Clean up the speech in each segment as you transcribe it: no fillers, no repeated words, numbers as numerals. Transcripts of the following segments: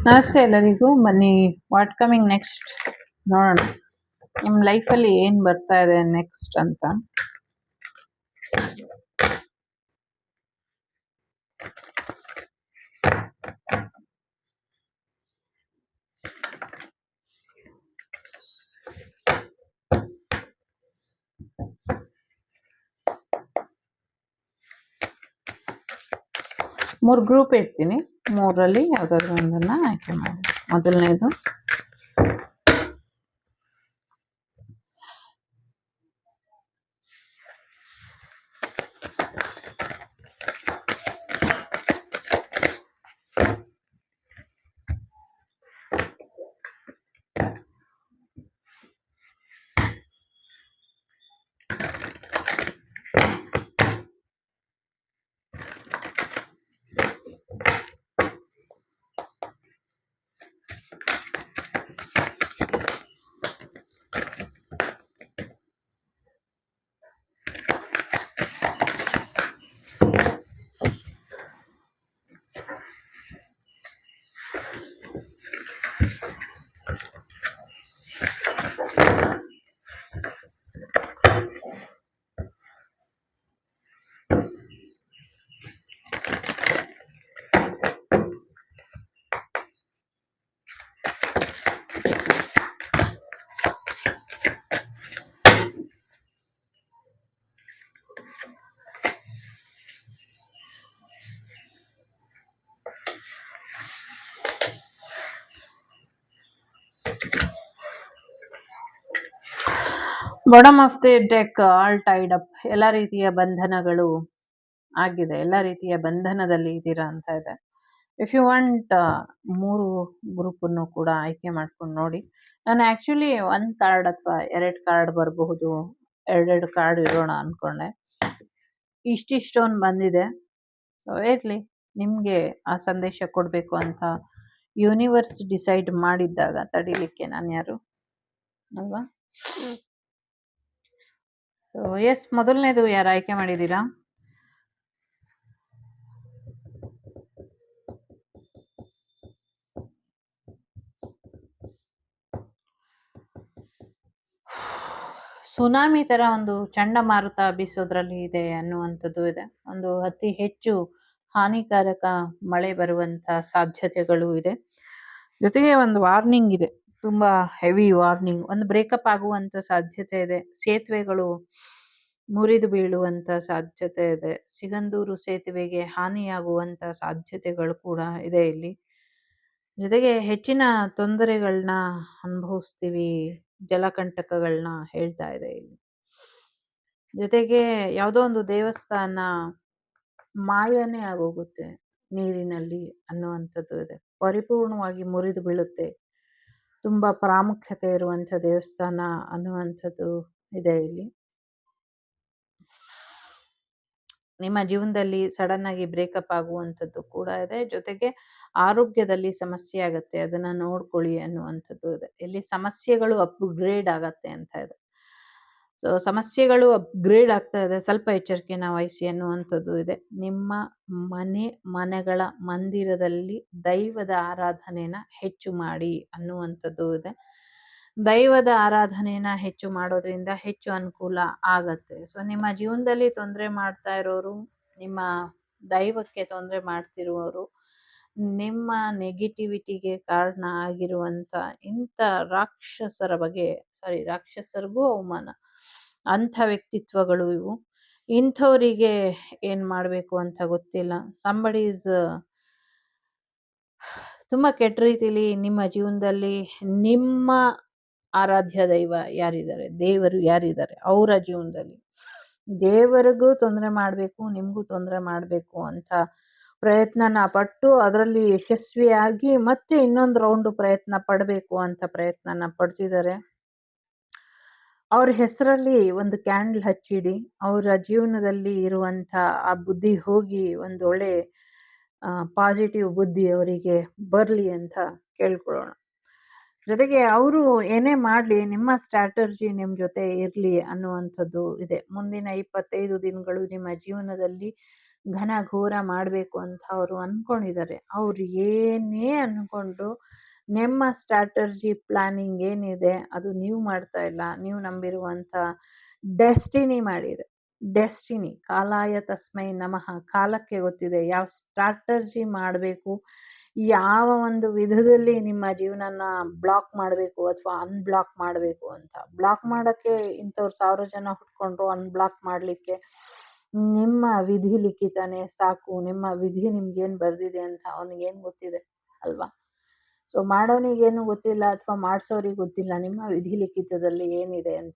ನಮಸ್ತೆ ಎಲ್ಲರಿಗೂ. ಬನ್ನಿ, ವಾಟ್ ಕಮಿಂಗ್ ನೆಕ್ಸ್ಟ್ ನೋಡೋಣ. ನಿಮ್ಮ ಲೈಫಲ್ಲಿ ಏನು ಬರ್ತಾ ಇದೆ ನೆಕ್ಸ್ಟ್ ಅಂತ. ಮೂರು ಗ್ರೂಪ್ ಇಡ್ತೀನಿ, ಮೂರರಲ್ಲಿ ಯಾವುದಾದ್ರೂ ಒಂದನ್ನು ಆಯ್ಕೆ ಮಾಡಿ. ಮೊದಲನೇದು bottom of the deck, all Tide up. ಎಲ್ಲ ರೀತಿಯ ಬಂಧನಗಳು ಆಗಿದೆ, ಎಲ್ಲ ರೀತಿಯ ಬಂಧನದಲ್ಲಿ ಇದ್ದೀರಾ ಅಂತ ಇದೆ. ಇಫ್ ಯು ವಾಂಟ್ ಮೂರು ಗ್ರೂಪನ್ನು ಕೂಡ ಆಯ್ಕೆ ಮಾಡ್ಕೊಂಡು ನೋಡಿ. ನಾನು ಆ್ಯಕ್ಚುಲಿ ಒಂದು ಕಾರ್ಡ್ ಅಥವಾ 2 ಕಾರ್ಡ್ ಬರಬಹುದು, 2 ಕಾರ್ಡ್ ಇರೋಣ ಅಂದ್ಕೊಂಡೆ. ಇಷ್ಟಿಷ್ಟೊಂದು ಬಂದಿದೆ. ಸೊ ಇರಲಿ, ನಿಮಗೆ ಆ ಸಂದೇಶ ಕೊಡಬೇಕು ಅಂತ ಯೂನಿವರ್ಸ್ ಡಿಸೈಡ್ ಮಾಡಿದ್ದಾಗ ತಡಿಲಿಕ್ಕೆ ನಾನು ಯಾರು ಅಲ್ವಾ. ಸೊ ಎಸ್, ಮೊದಲನೇದು ಯಾರು ಆಯ್ಕೆ ಮಾಡಿದ್ದೀರಾ? ಸುನಾಮಿ ತರ ಒಂದು ಚಂಡಮಾರುತ ಬೀಸೋದ್ರಲ್ಲಿ ಇದೆ ಅನ್ನುವಂಥದ್ದು ಇದೆ. ಒಂದು ಅತಿ ಹೆಚ್ಚು ಹಾನಿಕಾರಕ ಮಳೆ ಬರುವಂತ ಸಾಧ್ಯತೆಗಳು ಇದೆ. ಜೊತೆಗೆ ಒಂದು ವಾರ್ನಿಂಗ್ ಇದೆ, ತುಂಬಾ ಹೆವಿ ವಾರ್ನಿಂಗ್. ಒಂದು ಬ್ರೇಕಪ್ ಆಗುವಂತ ಸಾಧ್ಯತೆ ಇದೆ. ಸೇತುವೆಗಳು ಮುರಿದು ಬೀಳುವಂತ ಸಾಧ್ಯತೆ ಇದೆ. ಸಿಗಂದೂರು ಸೇತುವೆಗೆ ಹಾನಿಯಾಗುವಂತ ಸಾಧ್ಯತೆಗಳು ಕೂಡ ಇದೆ ಇಲ್ಲಿ. ಜೊತೆಗೆ ಹೆಚ್ಚಿನ ತೊಂದರೆಗಳನ್ನ ಅನುಭವಿಸ್ತೀವಿ, ಜಲಕಂಟಕಗಳನ್ನ ಹೇಳ್ತಾ ಇದೆ ಇಲ್ಲಿ. ಜೊತೆಗೆ ಯಾವುದೋ ಒಂದು ದೇವಸ್ಥಾನ ಮಾಯನೇ ಆಗೋಗುತ್ತೆ ನೀರಿನಲ್ಲಿ ಅನ್ನುವಂಥದ್ದು ಇದೆ. ಪರಿಪೂರ್ಣವಾಗಿ ಮುರಿದು ಬೀಳುತ್ತೆ. ತುಂಬಾ ಪ್ರಾಮುಖ್ಯತೆ ಇರುವಂಥ ದೇವಸ್ಥಾನ ಅನ್ನುವಂಥದ್ದು ಇದೆ ಇಲ್ಲಿ. ನಿಮ್ಮ ಜೀವನದಲ್ಲಿ ಸಡನ್ ಆಗಿ ಬ್ರೇಕಪ್ ಆಗುವಂಥದ್ದು ಕೂಡ ಇದೆ. ಜೊತೆಗೆ ಆರೋಗ್ಯದಲ್ಲಿ ಸಮಸ್ಯೆ ಆಗತ್ತೆ, ಅದನ್ನ ನೋಡ್ಕೊಳ್ಳಿ ಅನ್ನುವಂಥದ್ದು ಇದೆ. ಇಲ್ಲಿ ಸಮಸ್ಯೆಗಳು ಅಪ್ಗ್ರೇಡ್ ಆಗತ್ತೆ ಅಂತ ಇದೆ. ಸೊ ಸಮಸ್ಯೆಗಳು ಅಪ್ಗ್ರೇಡ್ ಆಗ್ತಾ ಇದೆ, ಸ್ವಲ್ಪ ಎಚ್ಚರಿಕೆನ ವಹಿಸಿ ಅನ್ನುವಂಥದ್ದು ಇದೆ. ನಿಮ್ಮ ಮನೆಗಳ ಮಂದಿರದಲ್ಲಿ ದೈವದ ಆರಾಧನೆನ ಹೆಚ್ಚು ಮಾಡಿ ಅನ್ನುವಂಥದ್ದು ಇದೆ. ದೈವದ ಆರಾಧನೆನ ಹೆಚ್ಚು ಮಾಡೋದ್ರಿಂದ ಹೆಚ್ಚು ಅನುಕೂಲ ಆಗತ್ತೆ. ಸೊ ನಿಮ್ಮ ಜೀವನದಲ್ಲಿ ತೊಂದರೆ ಮಾಡ್ತಾ ಇರೋರು, ನಿಮ್ಮ ದೈವಕ್ಕೆ ತೊಂದರೆ ಮಾಡ್ತಿರುವವರು, ನಿಮ್ಮ ನೆಗೆಟಿವಿಟಿಗೆ ಕಾರಣ ಆಗಿರುವಂತ ಇಂಥ ರಾಕ್ಷಸರ ಬಗ್ಗೆ, ರಾಕ್ಷಸರಿಗೂ ಅವಮಾನ, ಅಂಥ ವ್ಯಕ್ತಿತ್ವಗಳು ಇವು. ಇಂಥವರಿಗೆ ಏನ್ ಮಾಡ್ಬೇಕು ಅಂತ ಗೊತ್ತಿಲ್ಲ. ಸಂಬಡಿ ಈಸ್ ತುಂಬಾ ಕೆಟ್ಟ ರೀತಿಲಿ ನಿಮ್ಮ ಜೀವನದಲ್ಲಿ ನಿಮ್ಮ ಆರಾಧ್ಯ ದೈವ ಯಾರಿದ್ದಾರೆ, ದೇವರು ಯಾರಿದ್ದಾರೆ, ಅವರ ಜೀವನದಲ್ಲಿ ದೇವರಿಗೂ ತೊಂದರೆ ಮಾಡ್ಬೇಕು, ನಿಮ್ಗೂ ತೊಂದರೆ ಮಾಡ್ಬೇಕು ಅಂತ ಪ್ರಯತ್ನನ ಪಟ್ಟು ಅದರಲ್ಲಿ ಯಶಸ್ವಿಯಾಗಿ ಮತ್ತೆ ಇನ್ನೊಂದು ರೌಂಡ್ ಪ್ರಯತ್ನ ಪಡಬೇಕು ಅಂತ ಪ್ರಯತ್ನನ ಪಡ್ತಿದ್ದಾರೆ. ಅವ್ರ ಹೆಸರಲ್ಲಿ ಒಂದು ಕ್ಯಾಂಡಲ್ ಹಚ್ಚಿಡಿ. ಅವರ ಜೀವನದಲ್ಲಿ ಇರುವಂತ ಆ ಬುದ್ಧಿ ಹೋಗಿ ಒಂದು ಒಳ್ಳೆ ಪಾಸಿಟಿವ್ ಬುದ್ಧಿ ಅವರಿಗೆ ಬರಲಿ ಅಂತ ಕೇಳ್ಕೊಳ್ಳೋಣ. ಜೊತೆಗೆ ಅವರು ಏನೇ ಮಾಡಲಿ, ನಿಮ್ಮ ಸ್ಟ್ರಾಟರ್ಜಿ ನಿಮ್ಮ ಜೊತೆ ಇರಲಿ ಅನ್ನುವಂಥದ್ದು ಇದೆ. ಮುಂದಿನ 25 ದಿನಗಳು ನಿಮ್ಮ ಜೀವನದಲ್ಲಿ ಘನಘೋರ ಮಾಡಬೇಕು ಅಂತ ಅವರು ಅಂದ್ಕೊಂಡಿದ್ದಾರೆ. ಅವ್ರು ಏನೇ ಅಂದ್ಕೊಂಡ್ರು ನಿಮ್ಮ ಸ್ಟ್ರಾಟರ್ಜಿ ಪ್ಲಾನಿಂಗ್ ಏನಿದೆ ಅದು ನೀವು ಮಾಡ್ತಾ ಇಲ್ಲ. ನೀವು ನಂಬಿರುವಂಥ ಡೆಸ್ಟಿನಿ ಮಾಡಿದೆ. ಡೆಸ್ಟಿನಿ ಕಾಲಾಯ ತಸ್ಮೈ ನಮಃ. ಕಾಲಕ್ಕೆ ಗೊತ್ತಿದೆ ಯಾವ ಸ್ಟ್ರಾಟರ್ಜಿ ಮಾಡಬೇಕು, ಯಾವ ಒಂದು ವಿಧದಲ್ಲಿ ನಿಮ್ಮ ಜೀವನನ ಬ್ಲಾಕ್ ಮಾಡಬೇಕು ಅಥವಾ ಅನ್ಬ್ಲಾಕ್ ಮಾಡಬೇಕು ಅಂತ. ಬ್ಲಾಕ್ ಮಾಡೋಕ್ಕೆ ಇಂಥವ್ರು 1000 ಜನ ಹುಟ್ಕೊಂಡ್ರು, ಅನ್ಬ್ಲಾಕ್ ಮಾಡಲಿಕ್ಕೆ ನಿಮ್ಮ ವಿಧಿ ಲಿಖಿತನೇ ಸಾಕು. ನಿಮ್ಮ ವಿಧಿ ನಿಮ್ಗೇನು ಬರೆದಿದೆ ಅಂತ ಅವನಿಗೇನು ಗೊತ್ತಿದೆ ಅಲ್ವಾ? ಸೊ ಮಾಡೋನಿಗೇನು ಗೊತ್ತಿಲ್ಲ ಅಥವಾ ಮಾಡಿಸೋರಿಗೆ ಗೊತ್ತಿಲ್ಲ ನಿಮ್ಮ ವಿಧಿ ಲಿಖಿತದಲ್ಲಿ ಏನಿದೆ ಅಂತ.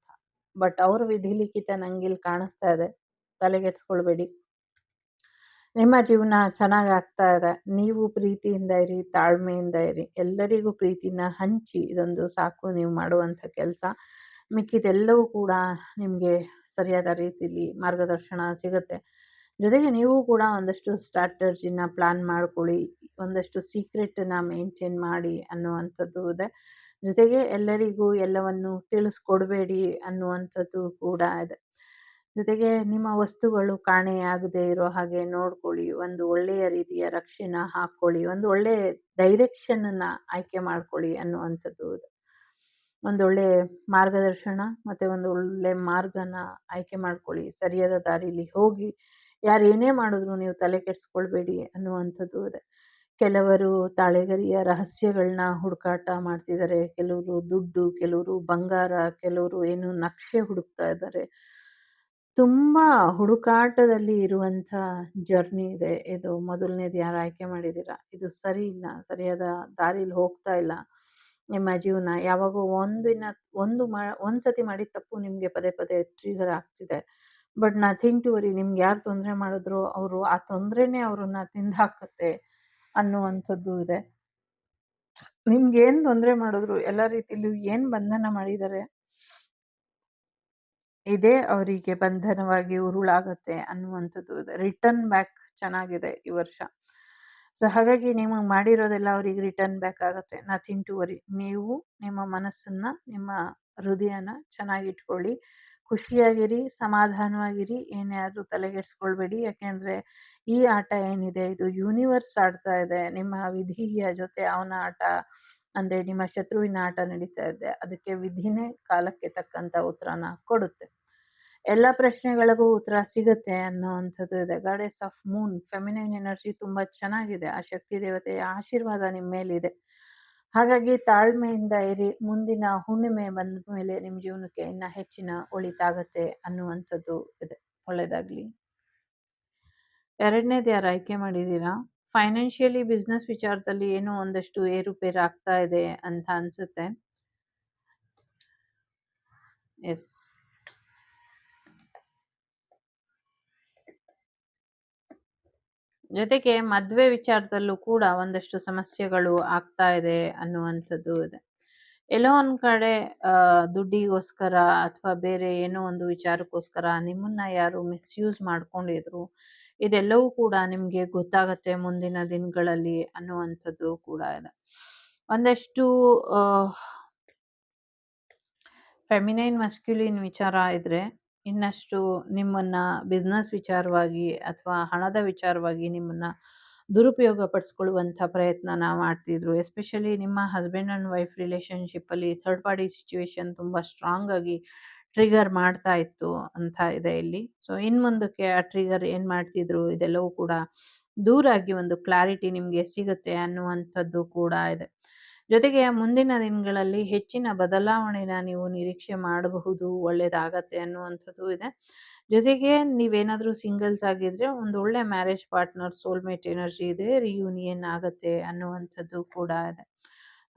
ಬಟ್ ಅವ್ರ ವಿಧಿ ಲಿಖಿತ ನಂಗಿಲ್ಲಿ ಕಾಣಿಸ್ತಾ ಇದೆ. ತಲೆಗೆಡ್ಸ್ಕೊಳ್ಬೇಡಿ. ನಿಮ್ಮ ಜೀವನ ಚೆನ್ನಾಗಿ ಆಗ್ತಾ ಇದೆ. ನೀವು ಪ್ರೀತಿಯಿಂದ ಇರಿ, ತಾಳ್ಮೆಯಿಂದ ಇರಿ. ಎಲ್ಲರಿಗೂ ಪ್ರೀತಿನ ಹಂಚಿ, ಇದೊಂದು ಸಾಕು ನೀವು ಮಾಡುವಂಥ ಕೆಲಸ. ಮಿಕ್ಕಿದೆಲ್ಲವೂ ಕೂಡ ನಿಮಗೆ ಸರಿಯಾದ ರೀತಿಯಲ್ಲಿ ಮಾರ್ಗದರ್ಶನ ಸಿಗುತ್ತೆ. ಜೊತೆಗೆ ನೀವು ಕೂಡ ಒಂದಷ್ಟು ಸ್ಟ್ರಾಟರ್ಜಿನ ಪ್ಲಾನ್ ಮಾಡ್ಕೊಳ್ಳಿ, ಒಂದಷ್ಟು ಸೀಕ್ರೆಟನ್ನ ಮೇಂಟೈನ್ ಮಾಡಿ ಅನ್ನುವಂಥದ್ದು ಇದೆ. ಜೊತೆಗೆ ಎಲ್ಲರಿಗೂ ಎಲ್ಲವನ್ನು ತಿಳಿಸ್ಕೊಡ್ಬೇಡಿ ಅನ್ನುವಂಥದ್ದು ಕೂಡ ಇದೆ. ಜೊತೆಗೆ ನಿಮ್ಮ ವಸ್ತುಗಳು ಕಾಣೆಯಾಗದೆ ಇರೋ ಹಾಗೆ ನೋಡ್ಕೊಳ್ಳಿ. ಒಂದು ಒಳ್ಳೆಯ ರೀತಿಯ ರಕ್ಷೆನ ಹಾಕ್ಕೊಳ್ಳಿ. ಒಂದು ಒಳ್ಳೆಯ ಡೈರೆಕ್ಷನನ್ನ ಆಯ್ಕೆ ಮಾಡ್ಕೊಳ್ಳಿ ಅನ್ನುವಂಥದ್ದು ಇದೆ. ಒಂದೊಳ್ಳೆ ಮಾರ್ಗದರ್ಶನ ಮತ್ತು ಒಂದು ಒಳ್ಳೆ ಮಾರ್ಗನ ಆಯ್ಕೆ ಮಾಡ್ಕೊಳ್ಳಿ. ಸರಿಯಾದ ದಾರಿಲಿ ಹೋಗಿ. ಯಾರು ಏನೇ ಮಾಡಿದ್ರು ನೀವು ತಲೆ ಕೆಡಿಸ್ಕೊಳ್ಬೇಡಿ ಅನ್ನುವಂಥದ್ದು ಇದೆ. ಕೆಲವರು ತಾಳೆಗರಿಯ ರಹಸ್ಯಗಳನ್ನ ಹುಡುಕಾಟ ಮಾಡ್ತಿದ್ದಾರೆ. ಕೆಲವರು ದುಡ್ಡು, ಕೆಲವರು ಬಂಗಾರ, ಕೆಲವರು ಏನು ನಕ್ಷೆ ಹುಡುಕ್ತಾ ಇದ್ದಾರೆ. ತುಂಬಾ ಹುಡುಕಾಟದಲ್ಲಿ ಇರುವಂಥ ಜರ್ನಿ ಇದೆ ಇದು. ಮೊದಲನೇದು ಯಾರು ಆಯ್ಕೆ ಮಾಡಿದ್ದೀರಾ, ಇದು ಸರಿ ಇಲ್ಲ, ಸರಿಯಾದ ದಾರಿಲಿ ಹೋಗ್ತಾ ಇಲ್ಲ. ನಿಮ್ಮ ಜೀವನ ಯಾವಾಗೋ ಒಂದ್ಸತಿ ಮಾಡಿದ ತಪ್ಪು ನಿಮಗೆ ಪದೇ ಪದೇ ಟ್ರಿಗರ್ ಆಗ್ತಿದೆ. But nothing to worry. ನಿಮ್ಗೆ ಯಾರು ತೊಂದರೆ ಮಾಡಿದ್ರು ಅವರು ಆ ತೊಂದರೆನೇ ಅವ್ರನ್ನ ತಿಂದಾಕತ್ತೆ ಅನ್ನುವಂಥದ್ದು ಇದೆ. ನಿಮ್ಗೆ ಏನು ತೊಂದರೆ ಮಾಡಿದ್ರು, ಎಲ್ಲ ರೀತಿಲೂ ಏನು ಬಂಧನ ಮಾಡಿದ್ದಾರೆ ಇದೇ ಅವರಿಗೆ ಬಂಧನವಾಗಿ ಉರುಳಾಗತ್ತೆ ಅನ್ನುವಂಥದ್ದು ಇದೆ. ರಿಟರ್ನ್ ಬ್ಯಾಕ್ ಚೆನ್ನಾಗಿದೆ ಈ ವರ್ಷ. ಸೊ ಹಾಗಾಗಿ ನಿಮಗೆ ಮಾಡಿರೋದೆಲ್ಲ ಅವ್ರಿಗೆ ರಿಟರ್ನ್ ಬ್ಯಾಕ್ ಆಗುತ್ತೆ. Nothing to worry. ನೀವು ನಿಮ್ಮ ಮನಸ್ಸನ್ನ, ನಿಮ್ಮ ಹೃದಯನ ಚೆನ್ನಾಗಿಟ್ಕೊಳ್ಳಿ. ಖುಷಿಯಾಗಿರಿ, ಸಮಾಧಾನವಾಗಿರಿ. ಏನೇ ಆದರೂ ತಲೆಗೆಡ್ಸ್ಕೊಳ್ಬೇಡಿ. ಯಾಕೆಂದರೆ ಈ ಆಟ ಏನಿದೆ ಇದು ಯೂನಿವರ್ಸ್ ಆಡ್ತಾ ಇದೆ. ನಿಮ್ಮ ವಿಧಿಯ ಜೊತೆ ಅವನ ಆಟ, ಅಂದರೆ ನಿಮ್ಮ ಶತ್ರುವಿನ ಆಟ ನಡೀತಾ ಇದೆ. ಅದಕ್ಕೆ ವಿಧಿನೇ ಕಾಲಕ್ಕೆ ತಕ್ಕಂಥ ಉತ್ತರನ ಕೊಡುತ್ತೆ. ಎಲ್ಲ ಪ್ರಶ್ನೆಗಳಿಗೂ ಉತ್ತರ ಸಿಗುತ್ತೆ ಅನ್ನೋವಂಥದ್ದು ಇದೆ. Goddess of Moon, feminine energy ತುಂಬ ಚೆನ್ನಾಗಿದೆ. ಆ ಶಕ್ತಿ ದೇವತೆಯ ಆಶೀರ್ವಾದ ನಿಮ್ಮ ಮೇಲಿದೆ. ಹಾಗಾಗಿ ತಾಳ್ಮೆಯಿಂದ ಇರಿ. ಮುಂದಿನ ಹುಣ್ಣಿಮೆ ಬಂದ ಮೇಲೆ ನಿಮ್ಮ ಜೀವನಕ್ಕೆ ಇನ್ನ ಹೆಚ್ಚಿನ ಒಳಿತಾಗತ್ತೆ ಅನ್ನುವಂಥದ್ದು ಇದೆ. ಒಳ್ಳೆಯದಾಗಲಿ. ಎರಡನೇದು ಯಾರು ಆಯ್ಕೆ ಮಾಡಿದ್ದೀರಾ, ಫೈನಾನ್ಷಿಯಲಿ ಬಿಸ್ನೆಸ್ ವಿಚಾರದಲ್ಲಿ ಏನೋ ಒಂದಷ್ಟು ಏರುಪೇರು ಆಗ್ತಾ ಇದೆ ಅಂತ ಅನ್ಸುತ್ತೆ. ಎಸ್, ಜೊತೆಗೆ ಮದುವೆ ವಿಚಾರದಲ್ಲೂ ಕೂಡ ಒಂದಷ್ಟು ಸಮಸ್ಯೆಗಳು ಆಗ್ತಾ ಇದೆ ಅನ್ನುವಂಥದ್ದು ಇದೆ. ಎಲ್ಲೋ ಒಂದು ಕಡೆ ದುಡ್ಡಿಗೋಸ್ಕರ ಅಥವಾ ಬೇರೆ ಏನೋ ಒಂದು ವಿಚಾರಕ್ಕೋಸ್ಕರ ನಿಮ್ಮನ್ನ ಯಾರು ಮಿಸ್ಯೂಸ್ ಮಾಡ್ಕೊಂಡಿದ್ರು, ಇದೆಲ್ಲವೂ ಕೂಡ ನಿಮಗೆ ಗೊತ್ತಾಗತ್ತೆ ಮುಂದಿನ ದಿನಗಳಲ್ಲಿ ಅನ್ನುವಂಥದ್ದು ಕೂಡ ಇದೆ. ಒಂದಷ್ಟು ಫೆಮಿನೈನ್ ಮಸ್ಕ್ಯುಲಿನ್ ವಿಚಾರ ಇದ್ರೆ, ಇನ್ನಷ್ಟು ನಿಮ್ಮನ್ನ ಬಿಸ್ನೆಸ್ ವಿಚಾರವಾಗಿ ಅಥವಾ ಹಣದ ವಿಚಾರವಾಗಿ ನಿಮ್ಮನ್ನ ದುರುಪಯೋಗ ಪಡಿಸ್ಕೊಳ್ಳುವಂಥ ಪ್ರಯತ್ನನ ಮಾಡ್ತಿದ್ರು. ಎಸ್ಪೆಷಲಿ ನಿಮ್ಮ ಹಸ್ಬೆಂಡ್ ಆ್ಯಂಡ್ ವೈಫ್ ರಿಲೇಷನ್ಶಿಪ್ಪಲ್ಲಿ ಥರ್ಡ್ ಪಾರ್ಟಿ ಸಿಚುವೇಶನ್ ತುಂಬ ಸ್ಟ್ರಾಂಗ್ ಆಗಿ ಟ್ರಿಗರ್ ಮಾಡ್ತಾ ಇತ್ತು ಅಂತ ಇದೆ ಇಲ್ಲಿ. ಸೊ ಇನ್ನು ಮುಂದಕ್ಕೆ ಆ ಟ್ರಿಗರ್ ಏನು ಮಾಡ್ತಿದ್ರು ಇದೆಲ್ಲವೂ ಕೂಡ ದೂರಾಗಿ ಒಂದು ಕ್ಲಾರಿಟಿ ನಿಮಗೆ ಸಿಗುತ್ತೆ ಅನ್ನುವಂಥದ್ದು ಕೂಡ ಇದೆ. ಜೊತೆಗೆ ಮುಂದಿನ ದಿನಗಳಲ್ಲಿ ಹೆಚ್ಚಿನ ಬದಲಾವಣೆನ ನೀವು ನಿರೀಕ್ಷೆ ಮಾಡಬಹುದು, ಒಳ್ಳೇದಾಗತ್ತೆ ಅನ್ನುವಂಥದ್ದು ಇದೆ. ಜೊತೆಗೆ ನೀವೇನಾದರೂ ಸಿಂಗಲ್ಸ್ ಆಗಿದ್ರೆ ಒಂದು ಒಳ್ಳೆ ಮ್ಯಾರೇಜ್ ಪಾರ್ಟ್ನರ್, ಸೋಲ್ಮೇಟ್ ಎನರ್ಜಿ ಇದೆ, ರಿಯೂನಿಯನ್ ಆಗತ್ತೆ ಅನ್ನುವಂಥದ್ದು ಕೂಡ ಇದೆ.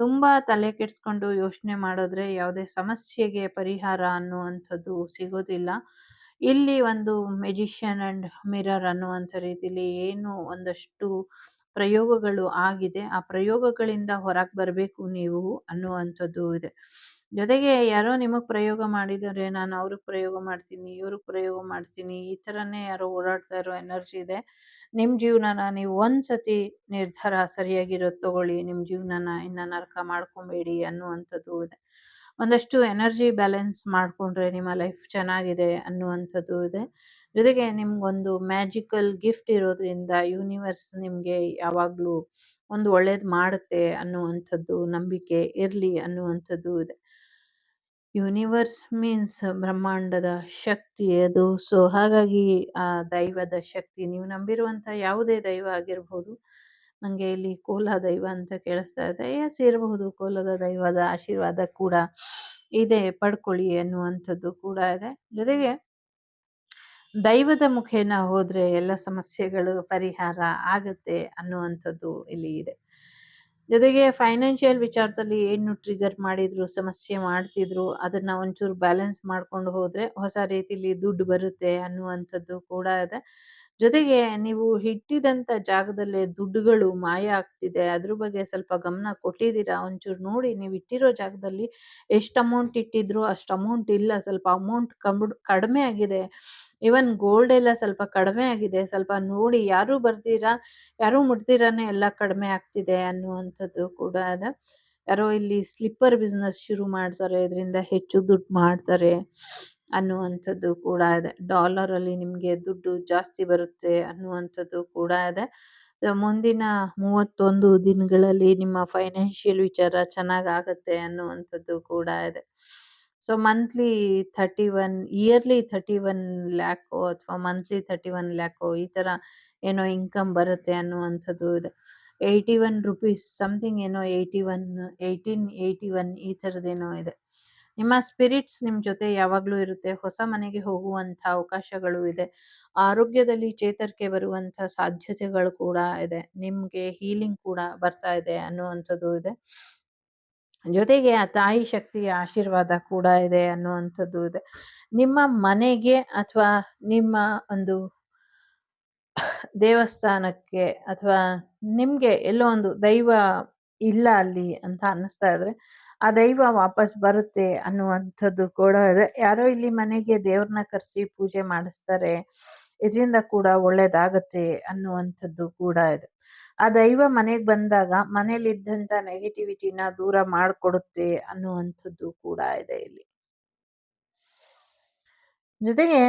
ತುಂಬ ತಲೆ ಕೆಡಿಸ್ಕೊಂಡು ಯೋಚನೆ ಮಾಡಿದ್ರೆ ಯಾವುದೇ ಸಮಸ್ಯೆಗೆ ಪರಿಹಾರ ಅನ್ನುವಂಥದ್ದು ಸಿಗೋದಿಲ್ಲ. ಇಲ್ಲಿ ಒಂದು ಮೆಜಿಷಿಯನ್ ಆ್ಯಂಡ್ ಮಿರರ್ ಅನ್ನುವಂಥ ರೀತಿಲಿ ಏನು ಒಂದಷ್ಟು ಪ್ರಯೋಗಗಳು ಆಗಿದೆ. ಆ ಪ್ರಯೋಗಗಳಿಂದ ಹೊರಗೆ ಬರಬೇಕು ನೀವು ಅನ್ನುವಂಥದ್ದು ಇದೆ. ಜೊತೆಗೆ ಯಾರೋ ನಿಮಗೆ ಪ್ರಯೋಗ ಮಾಡಿದರೆ ನಾನು ಅವ್ರಿಗೆ ಪ್ರಯೋಗ ಮಾಡ್ತೀನಿ, ಇವ್ರಿಗೆ ಪ್ರಯೋಗ ಮಾಡ್ತೀನಿ, ಈ ಥರನೇ ಯಾರೋ ಓಡಾಡ್ತಾ ಇರೋ ಎನರ್ಜಿ ಇದೆ. ನಿಮ್ಮ ಜೀವನನ ನೀವು ಒಂದ್ಸತಿ ನಿರ್ಧಾರ ಸರಿಯಾಗಿರೋದು ತಗೊಳ್ಳಿ. ನಿಮ್ಮ ಜೀವನನ ಇನ್ನು ನರಕ ಮಾಡ್ಕೊಬೇಡಿ ಅನ್ನುವಂಥದ್ದು ಇದೆ. ಒಂದಷ್ಟು ಎನರ್ಜಿ ಬ್ಯಾಲೆನ್ಸ್ ಮಾಡಿಕೊಂಡ್ರೆ ನಿಮ್ಮ ಲೈಫ್ ಚೆನ್ನಾಗಿದೆ ಅನ್ನುವಂಥದ್ದು ಇದೆ. ಜೊತೆಗೆ ನಿಮ್ಗೊಂದು ಮ್ಯಾಜಿಕಲ್ ಗಿಫ್ಟ್ ಇರೋದ್ರಿಂದ ಯೂನಿವರ್ಸ್ ನಿಮ್ಗೆ ಯಾವಾಗ್ಲೂ ಒಂದು ಒಳ್ಳೇದ್ ಮಾಡುತ್ತೆ ಅನ್ನುವಂಥದ್ದು ನಂಬಿಕೆ ಇರ್ಲಿ ಅನ್ನುವಂಥದ್ದು ಇದೆ. ಯೂನಿವರ್ಸ್ ಮೀನ್ಸ್ ಬ್ರಹ್ಮಾಂಡದ ಶಕ್ತಿ ಅದು. ಸೊ ಹಾಗಾಗಿ ಆ ದೈವದ ಶಕ್ತಿ ನೀವು ನಂಬಿರುವಂತ ಯಾವುದೇ ದೈವ ಆಗಿರ್ಬೋದು. ನಂಗೆ ಇಲ್ಲಿ ಕೋಲ ದೈವ ಅಂತ ಕೇಳಿಸ್ತಾ ಇದೆ. ಎಸ್, ಇರಬಹುದು. ಕೋಲದ ದೈವದ ಆಶೀರ್ವಾದ ಕೂಡ ಇದೆ, ಪಡ್ಕೊಳ್ಳಿ ಅನ್ನುವಂಥದ್ದು ಕೂಡ ಇದೆ. ಜೊತೆಗೆ ದೈವದ ಮುಖೇನ ಹೋದ್ರೆ ಎಲ್ಲ ಸಮಸ್ಯೆಗಳು ಪರಿಹಾರ ಆಗತ್ತೆ ಅನ್ನುವಂಥದ್ದು ಇಲ್ಲಿ ಇದೆ. ಜೊತೆಗೆ ಫೈನಾನ್ಷಿಯಲ್ ವಿಚಾರದಲ್ಲಿ ಏನು ಟ್ರಿಗರ್ ಮಾಡಿದ್ರು, ಸಮಸ್ಯೆ ಮಾಡ್ತಿದ್ರು, ಅದನ್ನ ಒಂಚೂರು ಬ್ಯಾಲೆನ್ಸ್ ಮಾಡ್ಕೊಂಡು ಹೋದ್ರೆ ಹೊಸ ರೀತಿಲಿ ದುಡ್ಡು ಬರುತ್ತೆ ಅನ್ನುವಂಥದ್ದು ಕೂಡ ಇದೆ. ಜೊತೆಗೆ ನೀವು ಇಟ್ಟಿದಂತ ಜಾಗದಲ್ಲೇ ದುಡ್ಡುಗಳು ಮಾಯ ಆಗ್ತಿದೆ, ಅದ್ರ ಬಗ್ಗೆ ಸ್ವಲ್ಪ ಗಮನ ಕೊಟ್ಟಿದ್ದೀರಾ. ಒಂಚೂರು ನೋಡಿ, ನೀವು ಇಟ್ಟಿರೋ ಜಾಗದಲ್ಲಿ ಎಷ್ಟು ಅಮೌಂಟ್ ಇಟ್ಟಿದ್ರು ಅಷ್ಟು ಅಮೌಂಟ್ ಇಲ್ಲ, ಸ್ವಲ್ಪ ಅಮೌಂಟ್ ಕಡಿಮೆ ಆಗಿದೆ. ಇವನ್ ಗೋಲ್ಡ್ ಎಲ್ಲ ಸ್ವಲ್ಪ ಕಡಿಮೆ ಆಗಿದೆ. ಸ್ವಲ್ಪ ನೋಡಿ, ಯಾರು ಬರ್ತೀರಾ, ಯಾರು ಮುಟ್ದಿರಾನೆ ಎಲ್ಲ ಕಡಿಮೆ ಆಗ್ತಿದೆ ಅನ್ನುವಂಥದ್ದು ಕೂಡ ಇದೆ. ಯಾರೋ ಇಲ್ಲಿ ಸ್ಲಿಪ್ಪರ್ ಬಿಸ್ನೆಸ್ ಶುರು ಮಾಡ್ತಾರೆ, ಇದರಿಂದ ಹೆಚ್ಚು ದುಡ್ಡು ಮಾಡ್ತಾರೆ ಅನ್ನುವಂಥದ್ದು ಕೂಡ ಇದೆ. ಡಾಲರ್ ಅಲ್ಲಿ ನಿಮ್ಗೆ ದುಡ್ಡು ಜಾಸ್ತಿ ಬರುತ್ತೆ ಅನ್ನುವಂಥದ್ದು ಕೂಡ ಇದೆ. ಮುಂದಿನ 31 ದಿನಗಳಲ್ಲಿ ನಿಮ್ಮ ಫೈನಾನ್ಷಿಯಲ್ ವಿಚಾರ ಚೆನ್ನಾಗಾಗತ್ತೆ ಅನ್ನುವಂಥದ್ದು ಕೂಡ ಇದೆ. ಸೊ ಮಂತ್ಲಿ 31 ಇಯರ್ಲಿ 31 ಲ್ಯಾಕೋ ಅಥವಾ ಮಂತ್ಲಿ 31 ಲ್ಯಾಕೋ ಈ ತರ ಏನೋ ಇನ್ಕಮ್ ಬರುತ್ತೆ ಅನ್ನುವಂಥದ್ದು ಇದೆ. 81 ರುಪೀಸ್ ಸಮಥಿಂಗ್ ಏನೋ 1881 ಈ ಥರದ್ದೇನೋ ಇದೆ. ನಿಮ್ಮ ಸ್ಪಿರಿಟ್ಸ್ ನಿಮ್ ಜೊತೆ ಯಾವಾಗ್ಲೂ ಇರುತ್ತೆ. ಹೊಸ ಮನೆಗೆ ಹೋಗುವಂತ ಅವಕಾಶಗಳು ಇದೆ. ಆರೋಗ್ಯದಲ್ಲಿ ಚೇತರಿಕೆ ಬರುವಂತ ಸಾಧ್ಯತೆಗಳು ಕೂಡ ಇದೆ. ನಿಮ್ಗೆ ಹೀಲಿಂಗ್ ಕೂಡ ಬರ್ತಾ ಇದೆ ಅನ್ನುವಂಥದ್ದು ಇದೆ. ಜೊತೆಗೆ ಆ ತಾಯಿ ಶಕ್ತಿಯ ಆಶೀರ್ವಾದ ಕೂಡ ಇದೆ ಅನ್ನುವಂಥದ್ದು ಇದೆ. ನಿಮ್ಮ ಮನೆಗೆ ಅಥವಾ ನಿಮ್ಮ ಒಂದು ದೇವಸ್ಥಾನಕ್ಕೆ ಅಥವಾ ನಿಮ್ಗೆ ಎಲ್ಲೋ ಒಂದು ದೈವ ಇಲ್ಲ ಅಲ್ಲಿ ಅಂತ ಅನ್ನಿಸ್ತಾ ಇದ್ರೆ ಆ ದೈವ ವಾಪಸ್ ಬರುತ್ತೆ ಅನ್ನುವಂಥದ್ದು ಕೂಡ ಇದೆ. ಯಾರೋ ಇಲ್ಲಿ ಮನೆಗೆ ದೇವ್ರನ್ನ ಕರೆಸಿ ಪೂಜೆ ಮಾಡಿಸ್ತಾರೆ, ಇದರಿಂದ ಕೂಡ ಒಳ್ಳೇದಾಗತ್ತೆ ಅನ್ನುವಂಥದ್ದು ಕೂಡ ಇದೆ. ಆ ದೈವ ಮನೆಗ್ ಬಂದಾಗ ಮನೇಲಿದ್ದಂತ ನೆಗೆಟಿವಿಟಿನ ದೂರ ಮಾಡ್ಕೊಡುತ್ತೆ ಅನ್ನುವಂಥದ್ದು ಕೂಡ ಇದೆ ಇಲ್ಲಿ. ಜೊತೆಗೆ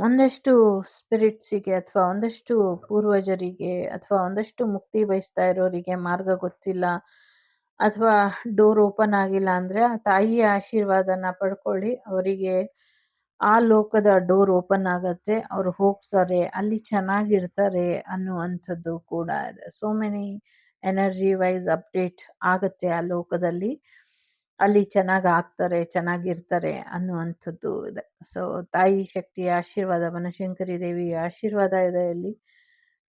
ಒಂದಷ್ಟು ಸ್ಪಿರಿಟ್ಸಿಗೆ ಅಥವಾ ಒಂದಷ್ಟು ಪೂರ್ವಜರಿಗೆ ಅಥವಾ ಒಂದಷ್ಟು ಮುಕ್ತಿ ಬಯಸ್ತಾ ಇರೋರಿಗೆ ಮಾರ್ಗ ಗೊತ್ತಿಲ್ಲ ಅಥವಾ ಡೋರ್ ಓಪನ್ ಆಗಿಲ್ಲ ಅಂದ್ರೆ ಆ ತಾಯಿಯ ಆಶೀರ್ವಾದನ ಪಡ್ಕೊಳ್ಳಿ. ಅವರಿಗೆ ಆ ಲೋಕದ ಡೋರ್ ಓಪನ್ ಆಗತ್ತೆ, ಅವ್ರು ಹೋಗ್ತಾರೆ, ಅಲ್ಲಿ ಚೆನ್ನಾಗಿರ್ತಾರೆ ಅನ್ನುವಂಥದ್ದು ಕೂಡ ಇದೆ. So many energy wise update ಆಗತ್ತೆ ಆ ಲೋಕದಲ್ಲಿ. ಅಲ್ಲಿ ಚೆನ್ನಾಗ್ ಆಗ್ತಾರೆ, ಚೆನ್ನಾಗಿರ್ತಾರೆ ಅನ್ನುವಂಥದ್ದು ಇದೆ. ಸೊ ತಾಯಿ ಶಕ್ತಿಯ ಆಶೀರ್ವಾದ, ಬನಶಂಕರಿ ದೇವಿಯ ಆಶೀರ್ವಾದ ಇದೆ ಇಲ್ಲಿ.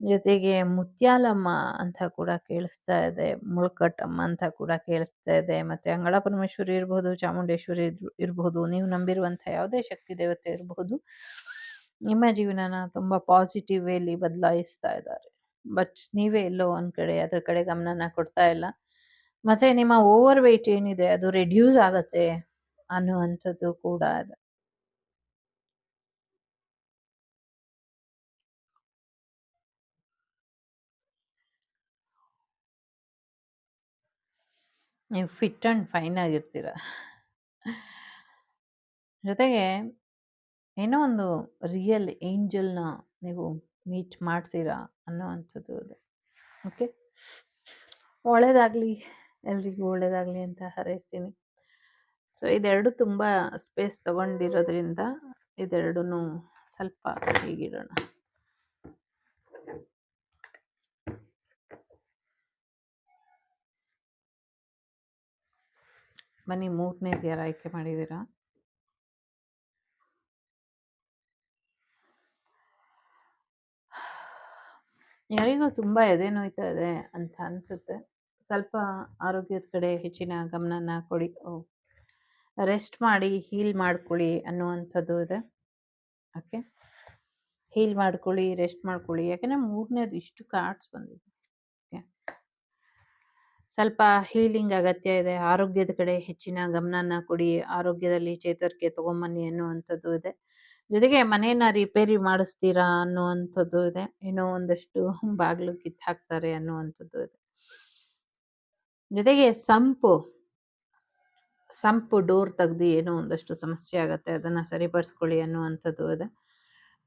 ಜೊತೆಗೆ ಮುತ್ಯಾಲಮ್ಮ ಅಂತ ಕೂಡ ಕೇಳಿಸ್ತಾ ಇದೆ, ಮುಳ್ಕಟ್ಟಮ್ಮ ಅಂತ ಕೂಡ ಕೇಳಿಸ್ತಾ ಇದೆ. ಮತ್ತೆ ಅಂಗಳ ಪರಮೇಶ್ವರಿ ಇರಬಹುದು, ಚಾಮುಂಡೇಶ್ವರಿ ಇರಬಹುದು, ನೀವು ನಂಬಿರುವಂತ ಯಾವುದೇ ಶಕ್ತಿ ದೇವತೆ ಇರಬಹುದು, ನಿಮ್ಮ ಜೀವನನ ತುಂಬಾ ಪಾಸಿಟಿವ್ ವೇಲಿ ಬದಲಾಯಿಸ್ತಾ ಇದ್ದಾರೆ. ಬಟ್ ನೀವೇ ಎಲ್ಲೋ ಒಂದ್ ಕಡೆ ಅದ್ರ ಕಡೆ ಗಮನನ ಕೊಡ್ತಾ ಇಲ್ಲ. ಮತ್ತೆ ನಿಮ್ಮ ಓವರ್ ವೆಯ್ಟ್ ಏನಿದೆ ಅದು ರೆಡ್ಯೂಸ್ ಆಗತ್ತೆ ಅನ್ನುವಂಥದ್ದು ಕೂಡ ಇದೆ. ನೀವು ಫಿಟ್ ಅಂಡ್ ಫೈನ್ ಆಗಿರ್ತೀರ. ಜೊತೆಗೆ ಏನೋ ಒಂದು ರಿಯಲ್ ಏಂಜಲ್ನ ನೀವು ಮೀಟ್ ಮಾಡ್ತೀರಾ ಅನ್ನೋವಂಥದ್ದು ಇದೆ. ಓಕೆ, ಒಳ್ಳೇದಾಗ್ಲಿ, ಎಲ್ರಿಗೂ ಒಳ್ಳೇದಾಗ್ಲಿ ಅಂತ ಹಾರೈಸ್ತೀನಿ. ಸೊ ಇದೆರಡು ತುಂಬಾ ಸ್ಪೇಸ್ ತಗೊಂಡಿರೋದ್ರಿಂದ ಇದೆರಡೂ ಸ್ವಲ್ಪ ಹೀಗಿಡೋಣ. ಬನ್ನಿ, ಮೂರನೇದು ಯಾರು ಆಯ್ಕೆ ಮಾಡಿದ್ದೀರಾ? ಯಾರಿಗೋ ತುಂಬಾ ಎದೆ ನೋಯ್ತಾ ಇದೆ ಅಂತ ಅನ್ಸುತ್ತೆ. ಸ್ವಲ್ಪ ಆರೋಗ್ಯದ ಕಡೆ ಹೆಚ್ಚಿನ ಗಮನನ ಕೊಡಿ. ರೆಸ್ಟ್ ಮಾಡಿ ಹೀಲ್ ಮಾಡ್ಕೊಳ್ಳಿ ಅನ್ನುವಂಥದ್ದು ಇದೆ. ಓಕೆ, ಹೀಲ್ ಮಾಡ್ಕೊಳ್ಳಿ, ರೆಸ್ಟ್ ಮಾಡ್ಕೊಳ್ಳಿ. ಯಾಕಂದ್ರೆ ಮೂರನೇದು ಇಷ್ಟು ಕಾರ್ಡ್ಸ್ ಬಂದಿದೆ. ಓಕೆ, ಸ್ವಲ್ಪ ಹೀಲಿಂಗ್ ಅಗತ್ಯ ಇದೆ. ಆರೋಗ್ಯದ ಕಡೆ ಹೆಚ್ಚಿನ ಗಮನನ ಕೊಡಿ, ಆರೋಗ್ಯದಲ್ಲಿ ಚೇತರಿಕೆ ತಗೊಂಬನ್ನಿ ಅನ್ನುವಂಥದ್ದು ಇದೆ. ಜೊತೆಗೆ ಮನೇನ ರಿಪೇರಿ ಮಾಡಿಸ್ತೀರಾ ಅನ್ನುವಂಥದ್ದು ಇದೆ. ಏನೋ ಒಂದಷ್ಟು ಬಾಗಿಲು ಕಿತ್ತಾಕ್ತಾರೆ ಅನ್ನುವಂಥದ್ದು ಇದೆ. ಜೊತೆಗೆ ಸಂಪು ಡೋರ್ ತೆಗ್ದು ಏನೋ ಒಂದಷ್ಟು ಸಮಸ್ಯೆ ಆಗತ್ತೆ, ಅದನ್ನ ಸರಿಪಡಿಸ್ಕೊಳ್ಳಿ ಅನ್ನುವಂಥದ್ದು ಇದೆ.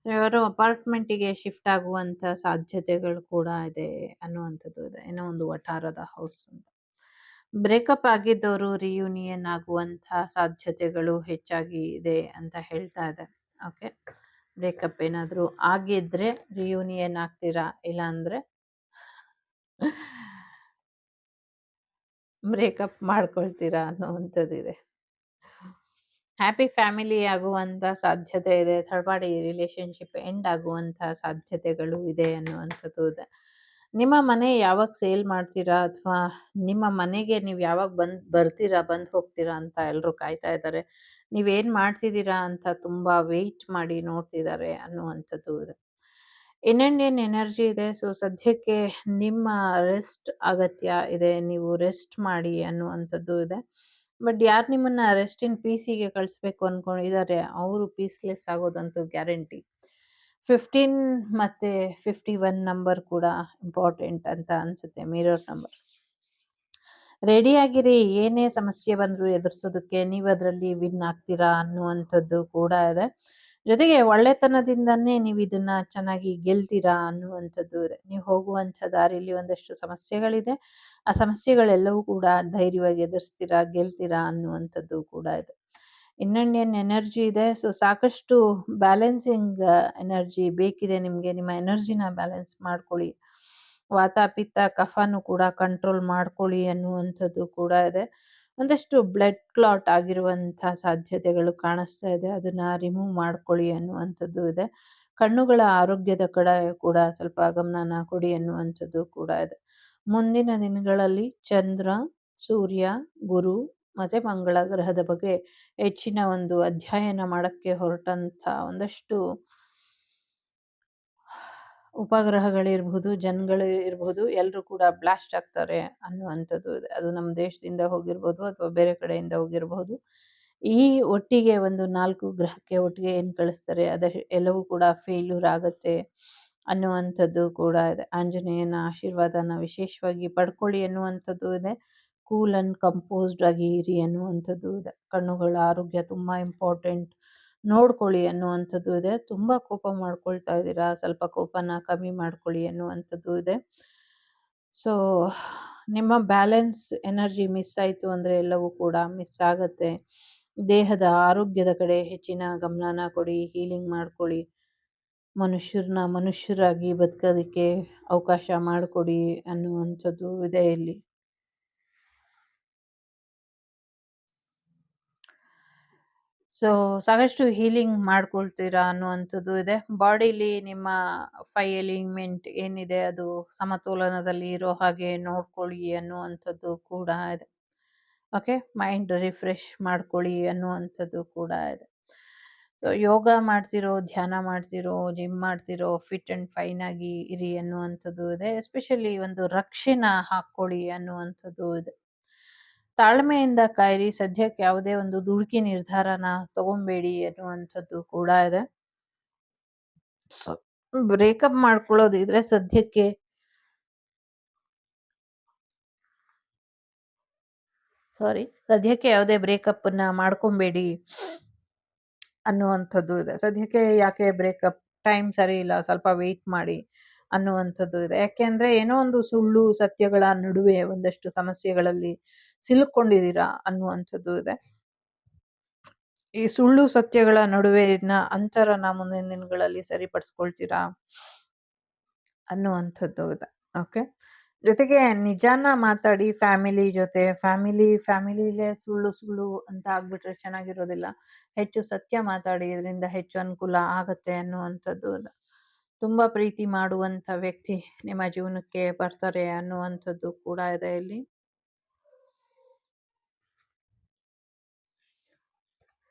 ಸೊ ಇವರು ಅಪಾರ್ಟ್‌ಮೆಂಟಿಗೆ ಶಿಫ್ಟ್ ಆಗುವಂತ ಸಾಧ್ಯತೆಗಳು ಕೂಡ ಇದೆ ಅನ್ನುವಂಥದ್ದು ಇದೆ. ಏನೋ ಒಂದು ವಠಾರದ ಹೌಸ್ ಅಂತ. ಬ್ರೇಕಪ್ ಆಗಿದ್ದವರು ರಿಯೂನಿಯನ್ ಆಗುವಂಥ ಸಾಧ್ಯತೆಗಳು ಹೆಚ್ಚಾಗಿ ಇದೆ ಅಂತ ಹೇಳ್ತಾ ಇದೆ. ಓಕೆ. ಬ್ರೇಕಪ್ ಏನಾದರೂ ಆಗಿದ್ರೆ ರಿಯೂನಿಯನ್ ಆಗ್ತೀರಾ? ಇಲ್ಲ ಅಂದ್ರೆ ಬ್ರೇಕಪ್ ಮಾಡ್ಕೊಳ್ತೀರಾ ಅನ್ನುವಂಥದ್ದಿದೆ. ಹ್ಯಾಪಿ ಫ್ಯಾಮಿಲಿ ಆಗುವಂಥ ಸಾಧ್ಯತೆ ಇದೆ. ಥರ್ಡ್ ಪಾರ್ಟಿ ರಿಲೇಶನ್‌ಶಿಪ್ ಎಂಡ್ ಆಗುವಂಥ ಸಾಧ್ಯತೆಗಳು ಇದೆ ಅನ್ನುವಂಥದ್ದು ಇದೆ. ನಿಮ್ಮ ಮನೆ ಯಾವಾಗ ಸೇಲ್ ಮಾಡ್ತೀರಾ? ಅಥವಾ ನಿಮ್ಮ ಮನೆಗೆ ನೀವು ಯಾವಾಗ ಬರ್ತೀರಾ, ಬಂದು ಹೋಗ್ತೀರಾ ಅಂತ ಎಲ್ರೂ ಕಾಯ್ತಾ ಇದ್ದಾರೆ. ನೀವೇನ್ ಮಾಡ್ತಿದ್ದೀರಾ ಅಂತ ತುಂಬಾ ವೆಯ್ಟ್ ಮಾಡಿ ನೋಡ್ತಿದ್ದಾರೆ ಅನ್ನುವಂಥದ್ದು ಇದೆ. ಇಂಡಿಯನ್ ಎನರ್ಜಿ ಇದೆ. ಸೊ ಸದ್ಯಕ್ಕೆ ನಿಮ್ಮ ರೆಸ್ಟ್ ಅಗತ್ಯ ಇದೆ. ನೀವು ರೆಸ್ಟ್ ಮಾಡಿ ಅನ್ನುವಂಥದ್ದು ಇದೆ. ಬಟ್ ಯಾರು ನಿಮ್ಮನ್ನ ರೆಸ್ಟ್ ಇನ್ ಪೀಸಿಗೆ ಕಳಿಸ್ಬೇಕು ಅನ್ಕೊಂಡಿದ್ದಾರೆ ಅವರು ಪೀಸ್‌ಲೆಸ್ ಆಗೋದಂತೂ ಗ್ಯಾರಂಟಿ. 15 ಮತ್ತೆ 51 ನಂಬರ್ ಕೂಡ ಇಂಪಾರ್ಟೆಂಟ್ ಅಂತ ಅನ್ಸುತ್ತೆ. Mirror number. ರೆಡಿ ಆಗಿರಿ. ಏನೇ ಸಮಸ್ಯೆ ಬಂದ್ರು ಎದುರಿಸೋದಕ್ಕೆ ನೀವದ್ರಲ್ಲಿ ವಿನ್ ಆಗ್ತೀರಾ ಅನ್ನುವಂಥದ್ದು ಕೂಡ ಇದೆ. ಜೊತೆಗೆ ಒಳ್ಳೆತನದಿಂದಾನೇ ನೀವಿದನ್ನ ಚೆನ್ನಾಗಿ ಗೆಲ್ತೀರಾ ಅನ್ನುವಂಥದ್ದು ಇದೆ. ನೀವು ಹೋಗುವಂಥ ದಾರಿಲಿ ಒಂದಷ್ಟು ಸಮಸ್ಯೆಗಳಿದೆ. ಆ ಸಮಸ್ಯೆಗಳೆಲ್ಲವೂ ಕೂಡ ಧೈರ್ಯವಾಗಿ ಎದುರಿಸ್ತೀರಾ, ಗೆಲ್ತೀರಾ ಅನ್ನುವಂಥದ್ದು ಕೂಡ ಇದೆ. ಇಂಡಿಯನ್ ಎನರ್ಜಿ ಇದೆ. ಸೊ ಸಾಕಷ್ಟು ಬ್ಯಾಲೆನ್ಸಿಂಗ್ ಎನರ್ಜಿ ಬೇಕಿದೆ ನಿಮ್ಗೆ. ನಿಮ್ಮ ಎನರ್ಜಿನ ಬ್ಯಾಲೆನ್ಸ್ ಮಾಡ್ಕೊಳ್ಳಿ. ವಾತ, ಪಿತ್ತ, ಕಫನು ಕೂಡ ಕಂಟ್ರೋಲ್ ಮಾಡ್ಕೊಳ್ಳಿ ಅನ್ನುವಂಥದ್ದು ಕೂಡ ಇದೆ. ಒಂದಷ್ಟು ಬ್ಲಡ್ ಕ್ಲಾಟ್ ಆಗಿರುವಂಥ ಸಾಧ್ಯತೆಗಳು ಕಾಣಿಸ್ತಾ ಇದೆ. ಅದನ್ನ ರಿಮೂವ್ ಮಾಡ್ಕೊಳ್ಳಿ ಅನ್ನುವಂಥದ್ದು ಇದೆ. ಕಣ್ಣುಗಳ ಆರೋಗ್ಯದ ಕಡೆ ಕೂಡ ಸ್ವಲ್ಪ ಗಮನನ ಕೊಡಿ ಅನ್ನುವಂಥದ್ದು ಕೂಡ ಇದೆ. ಮುಂದಿನ ದಿನಗಳಲ್ಲಿ ಚಂದ್ರ, ಸೂರ್ಯ, ಗುರು ಮತ್ತೆ ಮಂಗಳ ಗ್ರಹದ ಬಗ್ಗೆ ಹೆಚ್ಚಿನ ಒಂದು ಅಧ್ಯಯನ ಮಾಡಕ್ಕೆ ಹೊರಟಂತ ಒಂದಷ್ಟು ಉಪಗ್ರಹಗಳಿರ್ಬಹುದು, ಜನಗಳು ಇರ್ಬಹುದು, ಎಲ್ರೂ ಕೂಡ ಬ್ಲಾಸ್ಟ್ ಆಗ್ತಾರೆ ಅನ್ನುವಂಥದ್ದು ಇದೆ. ಅದು ನಮ್ಮ ದೇಶದಿಂದ ಹೋಗಿರ್ಬೋದು ಅಥವಾ ಬೇರೆ ಕಡೆಯಿಂದ ಹೋಗಿರಬಹುದು. ಈ ಒಟ್ಟಿಗೆ ಒಂದು 4 ಗ್ರಹಕ್ಕೆ ಒಟ್ಟಿಗೆ ಏನ್ ಕಳಿಸ್ತಾರೆ ಎಲ್ಲವೂ ಕೂಡ ಫೇಲ್ಯೂರ್ ಆಗತ್ತೆ ಅನ್ನುವಂಥದ್ದು ಕೂಡ ಇದೆ. ಆಂಜನೇಯನ ಆಶೀರ್ವಾದನ ವಿಶೇಷವಾಗಿ ಪಡ್ಕೊಳ್ಳಿ ಅನ್ನುವಂಥದ್ದು ಇದೆ. ಕೂಲ್ ಅಂಡ್ ಕಂಪೋಸ್ಡ್ ಆಗಿ ಇರಿ ಅನ್ನುವಂಥದ್ದು ಇದೆ. ಕಣ್ಣುಗಳ ಆರೋಗ್ಯ ತುಂಬಾ ಇಂಪಾರ್ಟೆಂಟ್. ನೋಡ್ಕೊಳ್ಳಿ ಅನ್ನುವಂಥದ್ದು ಇದೆ. ತುಂಬಾ ಕೋಪ ಮಾಡ್ಕೊಳ್ತಾ ಇದ್ದೀರಾ, ಸ್ವಲ್ಪ ಕೋಪನ ಕಮ್ಮಿ ಮಾಡ್ಕೊಳ್ಳಿ ಅನ್ನುವಂಥದ್ದು ಇದೆ. ಸೊ ನಿಮ್ಮ ಬ್ಯಾಲೆನ್ಸ್ ಎನರ್ಜಿ ಮಿಸ್ ಆಯ್ತು ಅಂದ್ರೆ ಎಲ್ಲವೂ ಕೂಡ ಮಿಸ್ ಆಗತ್ತೆ. ದೇಹದ ಆರೋಗ್ಯದ ಕಡೆ ಹೆಚ್ಚಿನ ಗಮನನ ಕೊಡಿ, ಹೀಲಿಂಗ್ ಮಾಡ್ಕೊಳ್ಳಿ. ಮನುಷ್ಯರನ್ನ ಮನುಷ್ಯರಾಗಿ ಬದುಕೋದಕ್ಕೆ ಅವಕಾಶ ಮಾಡಿಕೊಡಿ ಅನ್ನುವಂಥದ್ದು ಇದೆ ಇಲ್ಲಿ. ಸೊ ಸಾಕಷ್ಟು ಹೀಲಿಂಗ್ ಮಾಡ್ಕೊಳ್ತೀರಾ ಅನ್ನುವಂಥದ್ದು ಇದೆ. ಬಾಡಿಲಿ ನಿಮ್ಮ 5 ಎಲಿಮೆಂಟ್ ಏನಿದೆ ಅದು ಸಮತೋಲನದಲ್ಲಿ ಇರೋ ಹಾಗೆ ನೋಡ್ಕೊಳ್ಳಿ ಅನ್ನುವಂಥದ್ದು ಕೂಡ ಇದೆ. ಓಕೆ. ಮೈಂಡ್ ರಿಫ್ರೆಶ್ ಮಾಡ್ಕೊಳ್ಳಿ ಅನ್ನುವಂಥದ್ದು ಕೂಡ ಇದೆ. ಸೊ ಯೋಗ ಮಾಡ್ತಿರೋ, ಧ್ಯಾನ ಮಾಡ್ತಿರೋ, ಜಿಮ್ ಮಾಡ್ತಿರೋ, ಫಿಟ್ ಅಂಡ್ ಫೈನ್ ಆಗಿ ಇರಿ ಅನ್ನುವಂಥದ್ದು ಇದೆ. ಎಸ್ಪೆಷಲಿ ಒಂದು ರಕ್ಷೆನ ಹಾಕ್ಕೊಳ್ಳಿ ಅನ್ನುವಂಥದ್ದು ಇದೆ. ತಾಳ್ಮೆಯಿಂದ ಕಾಯಿರಿ. ಸದ್ಯಕ್ಕೆ ಯಾವುದೇ ಒಂದು ದುಡುಕಿ ನಿರ್ಧಾರನ ತಗೊಂಬೇಡಿ ಅನ್ನುವಂಥದ್ದು ಕೂಡ ಇದೆ. ಬ್ರೇಕಪ್ ಮಾಡ್ಕೊಳ್ಳೋದಿದ್ರೆ ಸದ್ಯಕ್ಕೆ ಸದ್ಯಕ್ಕೆ ಯಾವುದೇ ಬ್ರೇಕಪ್‌ನ್ನ ಮಾಡ್ಕೊಂಬೇಡಿ ಅನ್ನುವಂಥದ್ದು ಇದೆ. ಸದ್ಯಕ್ಕೆ ಯಾಕೆ ಬ್ರೇಕಪ್? ಟೈಮ್ ಸರಿ ಇಲ್ಲ. ಸ್ವಲ್ಪ ವೇಟ್ ಮಾಡಿ ಅನ್ನುವಂಥದ್ದು ಇದೆ. ಯಾಕೆಂದ್ರೆ ಏನೋ ಒಂದು ಸುಳ್ಳು ಸತ್ಯಗಳ ನಡುವೆ ಒಂದಷ್ಟು ಸಮಸ್ಯೆಗಳಲ್ಲಿ ಸಿಲುಕೊಂಡಿದ್ದೀರಾ ಅನ್ನುವಂಥದ್ದು ಇದೆ. ಈ ಸುಳ್ಳು ಸತ್ಯಗಳ ನಡುವಿನ ಅಂತರನ ಮುಂದಿನ ದಿನಗಳಲ್ಲಿ ಸರಿಪಡಿಸ್ಕೊಳ್ತೀರಾ ಅನ್ನುವಂಥದ್ದು ಇದೆ. ಓಕೆ. ಜೊತೆಗೆ ನಿಜಾನ ಮಾತಾಡಿ ಫ್ಯಾಮಿಲಿ ಜೊತೆ. ಫ್ಯಾಮಿಲಿಲೇ ಸುಳ್ಳು ಅಂತ ಆಗ್ಬಿಟ್ರೆ ಚೆನ್ನಾಗಿರೋದಿಲ್ಲ. ಹೆಚ್ಚು ಸತ್ಯ ಮಾತಾಡಿ. ಇದರಿಂದ ಹೆಚ್ಚು ಅನುಕೂಲ ಆಗತ್ತೆ ಅನ್ನುವಂಥದ್ದು ಇದೆ. ತುಂಬಾ ಪ್ರೀತಿ ಮಾಡುವಂಥ ವ್ಯಕ್ತಿ ನಿಮ್ಮ ಜೀವನಕ್ಕೆ ಬರ್ತಾರೆ ಅನ್ನುವಂಥದ್ದು ಕೂಡ ಇದೆ ಇಲ್ಲಿ.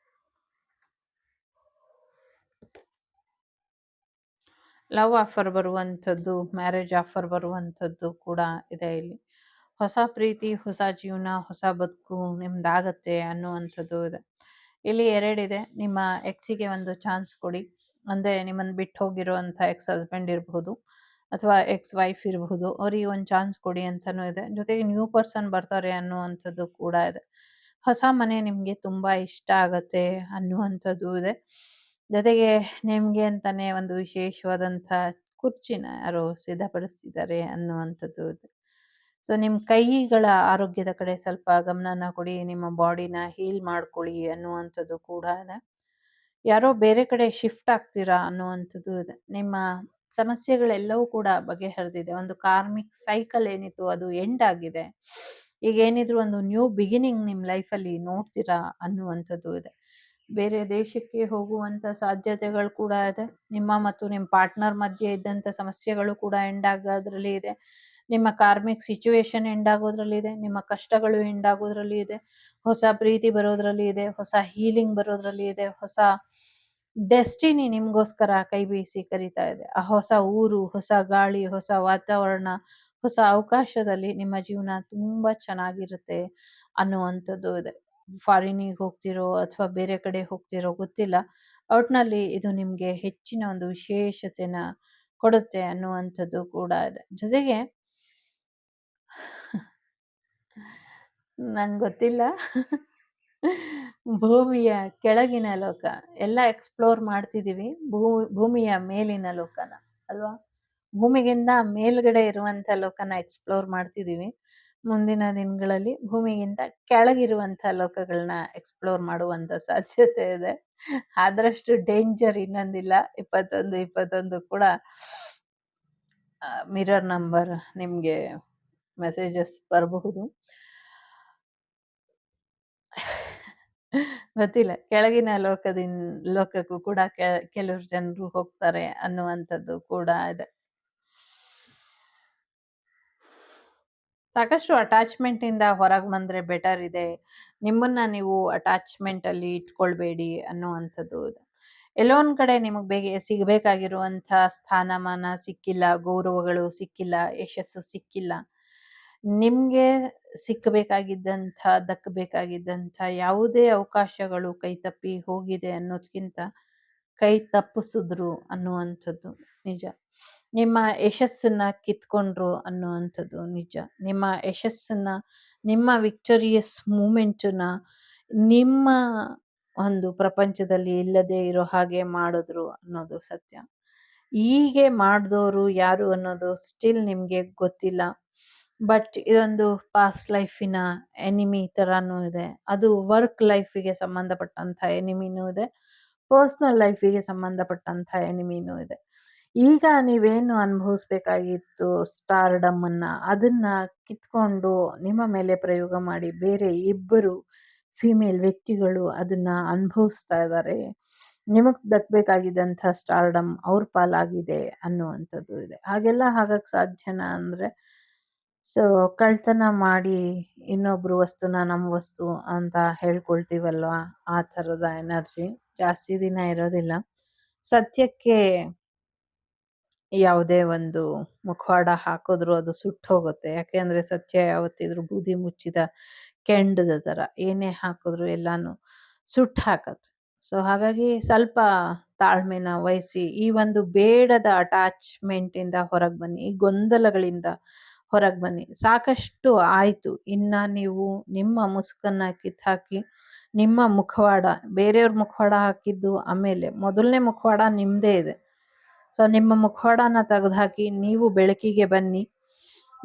ಲವ್ ಆಫರ್ ಬರುವಂಥದ್ದು, ಮ್ಯಾರೇಜ್ ಆಫರ್ ಬರುವಂಥದ್ದು ಕೂಡ ಇದೆ ಇಲ್ಲಿ. ಹೊಸ ಪ್ರೀತಿ, ಹೊಸ ಜೀವನ, ಹೊಸ ಬದುಕು ನಿಮ್ದಾಗತ್ತೆ ಅನ್ನುವಂಥದ್ದು ಇದೆ. ಇಲ್ಲಿ 2 ಇದೆ. ನಿಮ್ಮ ಎಕ್ಸಿಗೆ ಒಂದು ಚಾನ್ಸ್ ಕೊಡಿ. ಅಂದ್ರೆ ನಿಮ್ಮನ್ನ ಬಿಟ್ಟು ಹೋಗಿರುವಂಥ ಎಕ್ಸ್ ಹಸ್ಬೆಂಡ್ ಇರಬಹುದು ಅಥವಾ ಎಕ್ಸ್ ವೈಫ್ ಇರಬಹುದು. ಅವ್ರಿಗೆ ಒಂದು ಚಾನ್ಸ್ ಕೊಡಿ ಅಂತಾನೂ ಇದೆ. ಜೊತೆಗೆ ನ್ಯೂ ಪರ್ಸನ್ ಬರ್ತಾರೆ ಅನ್ನುವಂಥದ್ದು ಕೂಡ ಇದೆ. ಹೊಸ ಮನೆ ನಿಮ್ಗೆ ತುಂಬಾ ಇಷ್ಟ ಆಗತ್ತೆ ಅನ್ನುವಂಥದ್ದು ಇದೆ. ಜೊತೆಗೆ ನಿಮ್ಗೆ ಅಂತಾನೆ ಒಂದು ವಿಶೇಷವಾದಂಥ ಕುರ್ಚಿನ ಯಾರೋ ಸಿದ್ಧಪಡಿಸ್ತಿದ್ದಾರೆ ಅನ್ನುವಂಥದ್ದು ಇದೆ. ಸೊ ನಿಮ್ಮ ಕೈಗಳ ಆರೋಗ್ಯದ ಕಡೆ ಸ್ವಲ್ಪ ಗಮನನ ಕೊಡಿ, ನಿಮ್ಮ ಬಾಡಿನ ಹೀಲ್ ಮಾಡ್ಕೊಳ್ಳಿ ಅನ್ನುವಂಥದ್ದು ಕೂಡ ಇದೆ. ಯಾರೋ ಬೇರೆ ಕಡೆ ಶಿಫ್ಟ್ ಆಗ್ತೀರಾ ಅನ್ನುವಂಥದ್ದು ಇದೆ. ನಿಮ್ಮ ಸಮಸ್ಯೆಗಳೆಲ್ಲವೂ ಕೂಡ ಬಗೆಹರಿದಿದೆ. ಒಂದು ಕಾರ್ಮಿಕ್ ಸೈಕಲ್ ಏನಿತ್ತು ಅದು ಎಂಡ್ ಆಗಿದೆ. ಈಗ ಏನಿದ್ರು ಒಂದು ನ್ಯೂ ಬಿಗಿನಿಂಗ್ ನಿಮ್ಮ ಲೈಫಲ್ಲಿ ನೋಡ್ತೀರಾ ಅನ್ನುವಂಥದ್ದು ಇದೆ. ಬೇರೆ ದೇಶಕ್ಕೆ ಹೋಗುವಂತ ಸಾಧ್ಯತೆಗಳು ಕೂಡ ಇದೆ. ನಿಮ್ಮ ಮತ್ತು ನಿಮ್ಮ ಪಾರ್ಟ್ನರ್ ಮಧ್ಯೆ ಇದ್ದಂತ ಸಮಸ್ಯೆಗಳು ಕೂಡ ಎಂಡ್ ಆಗೋದ್ರಲ್ಲಿ ಇದೆ. ನಿಮ್ಮ ಕಾರ್ಮಿಕ್ ಸಿಚುವೇಶನ್ ಎಂಡ್ ಆಗೋದ್ರಲ್ಲಿ ಇದೆ. ನಿಮ್ಮ ಕಷ್ಟಗಳು ಎಂಡ್ ಆಗೋದ್ರಲ್ಲಿ ಇದೆ. ಹೊಸ ಪ್ರೀತಿ ಬರೋದ್ರಲ್ಲಿ ಇದೆ. ಹೊಸ ಹೀಲಿಂಗ್ ಬರೋದ್ರಲ್ಲಿ ಇದೆ. ಹೊಸ ಡೆಸ್ಟಿನಿ ನಿಮ್ಗೋಸ್ಕರ ಕೈ ಬೀಸಿ ಕರೀತಾ ಇದೆ. ಆ ಹೊಸ ಊರು, ಹೊಸ ಗಾಳಿ, ಹೊಸ ವಾತಾವರಣ, ಹೊಸ ಅವಕಾಶದಲ್ಲಿ ನಿಮ್ಮ ಜೀವನ ತುಂಬಾ ಚೆನ್ನಾಗಿರುತ್ತೆ ಅನ್ನುವಂಥದ್ದು ಇದೆ. ಫಾರಿನಿಗೆ ಹೋಗ್ತಿರೋ ಅಥವಾ ಬೇರೆ ಕಡೆ ಹೋಗ್ತಿರೋ ಗೊತ್ತಿಲ್ಲ. ಒಟ್ನಲ್ಲಿ ಇದು ನಿಮ್ಗೆ ಹೆಚ್ಚಿನ ಒಂದು ವಿಶೇಷತೆನ ಕೊಡುತ್ತೆ ಅನ್ನುವಂಥದ್ದು ಕೂಡ ಇದೆ. ಜೊತೆಗೆ ನಂಗೆ ಗೊತ್ತಿಲ್ಲ. ಭೂಮಿಯ ಕೆಳಗಿನ ಲೋಕ ಎಲ್ಲ ಎಕ್ಸ್‌ಪ್ಲೋರ್ ಮಾಡ್ತಿದೀವಿ. ಭೂಮಿಯ ಮೇಲಿನ ಲೋಕನ ಅಲ್ವಾ? ಭೂಮಿಗಿಂತ ಮೇಲ್ಗಡೆ ಇರುವಂತ ಲೋಕನ ಎಕ್ಸ್‌ಪ್ಲೋರ್ ಮಾಡ್ತಿದೀವಿ. ಮುಂದಿನ ದಿನಗಳಲ್ಲಿ ಭೂಮಿಗಿಂತ ಕೆಳಗಿರುವಂತ ಲೋಕಗಳನ್ನ ಎಕ್ಸ್‌ಪ್ಲೋರ್ ಮಾಡುವಂತ ಸಾಧ್ಯತೆ ಇದೆ. ಅದರಷ್ಟು ಡೇಂಜರ್ ಇನ್ನೊಂದಿಲ್ಲ. 21 ಕೂಡ ಮಿರರ್ ನಂಬರ್ ನಿಮ್ಗೆ ಮೆಸೇಜಸ್ ಬರಬಹುದು. ಗೊತ್ತಿಲ್ಲ. ಕೆಳಗಿನ ಲೋಕಕ್ಕೂ ಕೂಡ ಕೆಲವ್ರು ಜನರು ಹೋಗ್ತಾರೆ ಅನ್ನುವಂಥದ್ದು ಕೂಡ ಇದೆ. ಸಾಕಷ್ಟು ಅಟ್ಯಾಚ್‌ಮೆಂಟ್ ಇಂದ ಹೊರಗೆ ಬಂದ್ರೆ ಬೆಟರ್ ಇದೆ. ನಿಮ್ಮನ್ನ ನೀವು ಅಟ್ಯಾಚ್‌ಮೆಂಟ್ ಅಲ್ಲಿ ಇಟ್ಕೊಳ್ಬೇಡಿ ಅನ್ನುವಂಥದ್ದು ಇದೆ. ಎಲ್ಲೋ ಒಂದ್ ಕಡೆ ನಿಮಗ್ ಸಿಗಬೇಕಾಗಿರುವಂಥ ಸ್ಥಾನಮಾನ ಸಿಕ್ಕಿಲ್ಲ, ಗೌರವಗಳು ಸಿಕ್ಕಿಲ್ಲ, ಯಶಸ್ಸು ಸಿಕ್ಕಿಲ್ಲ. ನಿಮ್ಗೆ ಸಿಕ್ಕಬೇಕಾಗಿದ್ದಂಥ, ದಕ್ಕಬೇಕಾಗಿದ್ದಂಥ ಯಾವುದೇ ಅವಕಾಶಗಳು ಕೈತಪ್ಪಿ ಹೋಗಿದೆ ಅನ್ನೋದ್ಕಿಂತ ಕೈ ತಪ್ಪಿಸಿದ್ರು ಅನ್ನುವಂಥದ್ದು ನಿಜ. ನಿಮ್ಮ ಯಶಸ್ಸನ್ನ ಕಿತ್ಕೊಂಡ್ರು ಅನ್ನುವಂಥದ್ದು ನಿಜ. ನಿಮ್ಮ ಯಶಸ್ಸನ್ನ, ನಿಮ್ಮ ವಿಕ್ಟೋರಿಯಸ್ ಮೂಮೆಂಟನ್ನ ನಿಮ್ಮ ಒಂದು ಪ್ರಪಂಚದಲ್ಲಿ ಇಲ್ಲದೆ ಇರೋ ಹಾಗೆ ಮಾಡಿದ್ರು ಅನ್ನೋದು ಸತ್ಯ. ಹೀಗೆ ಮಾಡಿದವರು ಯಾರು ಅನ್ನೋದು ಸ್ಟಿಲ್ ನಿಮ್ಗೆ ಗೊತ್ತಿಲ್ಲ. ಬಟ್ ಇದೊಂದು ಪಾಸ್ಟ್ ಲೈಫಿನ ಎನಿಮಿ ತರಾನು ಇದೆ. ಅದು ವರ್ಕ್ ಲೈಫಿಗೆ ಸಂಬಂಧಪಟ್ಟಂತ ಎನಿಮಿನೂ ಇದೆ. ಪರ್ಸನಲ್ ಲೈಫಿಗೆ ಸಂಬಂಧಪಟ್ಟಂತ ಎನಿಮಿನೂ ಇದೆ. ಈಗ ನೀವೇನು ಅನುಭವಿಸ್ಬೇಕಾಗಿತ್ತು ಸ್ಟಾರ್ಡಮ್ ಅನ್ನ, ಅದನ್ನ ಕಿತ್ಕೊಂಡು ನಿಮ್ಮ ಮೇಲೆ ಪ್ರಯೋಗ ಮಾಡಿ ಬೇರೆ ಇಬ್ಬರು ಫಿಮೇಲ್ ವ್ಯಕ್ತಿಗಳು ಅದನ್ನ ಅನುಭವಿಸ್ತಾ ಇದ್ದಾರೆ. ನಿಮಗ್ ದಕ್ಬೇಕಾಗಿದ್ದಂಥ ಸ್ಟಾರ್ಡಮ್ ಅವ್ರ ಪಾಲಾಗಿದೆ ಅನ್ನುವಂಥದ್ದು ಇದೆ. ಹಾಗೆಲ್ಲ ಆಗಕ್ ಸಾಧ್ಯನಾ ಅಂದ್ರೆ, ಸೊ ಕಳ್ತನ ಮಾಡಿ ಇನ್ನೊಬ್ರು ವಸ್ತುನ ನಮ್ಮ ವಸ್ತು ಅಂತ ಹೇಳ್ಕೊಳ್ತೀವಲ್ವಾ, ಆ ಥರದ ಎನರ್ಜಿ ಜಾಸ್ತಿ ದಿನ ಇರೋದಿಲ್ಲ. ಸತ್ಯಕ್ಕೆ ಯಾವುದೇ ಒಂದು ಮುಖವಾಡ ಹಾಕಿದ್ರು ಅದು ಸುಟ್ಟೋಗುತ್ತೆ. ಯಾಕೆಂದ್ರೆ ಸತ್ಯ ಯಾವತ್ತಿದ್ರು ಬೂದಿ ಮುಚ್ಚಿದ ಕೆಂಡದ ಥರ. ಏನೇ ಹಾಕಿದ್ರು ಎಲ್ಲಾನು ಸುಟ್ಟು ಹಾಕತ್ತೆ. ಸೊ ಹಾಗಾಗಿ ಸ್ವಲ್ಪ ತಾಳ್ಮೆನ ವಹಿಸಿ ಈ ಒಂದು ಬೇಡದ ಅಟ್ಯಾಚ್‌ಮೆಂಟ್ ಇಂದ ಹೊರಗೆ ಬನ್ನಿ. ಈ ಗೊಂದಲಗಳಿಂದ ಹೊರಗೆ ಬನ್ನಿ. ಸಾಕಷ್ಟು ಆಯ್ತು. ಇನ್ನ ನೀವು ನಿಮ್ಮ ಮುಸುಕನ್ನ ಕಿತ್ತಾಕಿ ನಿಮ್ಮ ಮುಖವಾಡ, ಬೇರೆಯವ್ರ ಮುಖವಾಡ ಹಾಕಿದ್ದು ಆಮೇಲೆ, ಮೊದಲನೇ ಮುಖವಾಡ ನಿಮ್ದೇ ಇದೆ. ಸೊ ನಿಮ್ಮ ಮುಖವಾಡನ ತೆಗೆದುಹಾಕಿ ನೀವು ಬೆಳಕಿಗೆ ಬನ್ನಿ.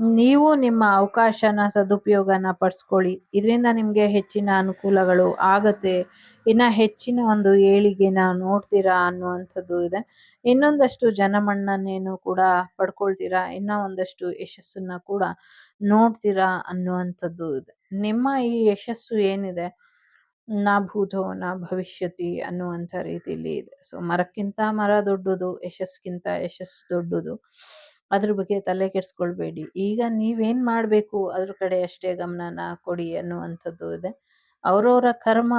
ನೀವು ನಿಮ್ಮ ಅವಕಾಶನ ಸದುಪಯೋಗನ ಪಡಿಸ್ಕೊಳ್ಳಿ. ಇದರಿಂದ ನಿಮ್ಗೆ ಹೆಚ್ಚಿನ ಅನುಕೂಲಗಳು ಆಗತ್ತೆ. ಇನ್ನ ಹೆಚ್ಚಿನ ಒಂದು ಏಳಿಗೆನ ನೋಡ್ತೀರಾ ಅನ್ನುವಂಥದ್ದು ಇದೆ. ಇನ್ನೊಂದಷ್ಟು ಜನಮನ್ನಣೆಯನ್ನು ಕೂಡ ಪಡ್ಕೊಳ್ತೀರಾ. ಇನ್ನ ಒಂದಷ್ಟು ಯಶಸ್ಸನ್ನ ಕೂಡ ನೋಡ್ತೀರಾ ಅನ್ನುವಂಥದ್ದು ಇದೆ. ನಿಮ್ಮ ಈ ಯಶಸ್ಸು ಏನಿದೆ, ನಾ ಭೂತೋ ನಾ ಭವಿಷ್ಯತಿ ಅನ್ನುವಂಥ ರೀತಿಯಲ್ಲಿ ಇದೆ. ಸೊ ಮರಕ್ಕಿಂತ ಮರ ದೊಡ್ಡದು, ಯಶಸ್ಸಿಗಿಂತ ಯಶಸ್ಸು ದೊಡ್ಡದು. ಅದ್ರ ಬಗ್ಗೆ ತಲೆ ಕೆಡಿಸ್ಕೊಳ್ಬೇಡಿ. ಈಗ ನೀವೇನ್ ಮಾಡ್ಬೇಕು ಅದ್ರ ಕಡೆ ಅಷ್ಟೇ ಗಮನನ ಕೊಡಿ ಅನ್ನುವಂಥದ್ದು ಇದೆ. ಅವ್ರವ್ರ ಕರ್ಮ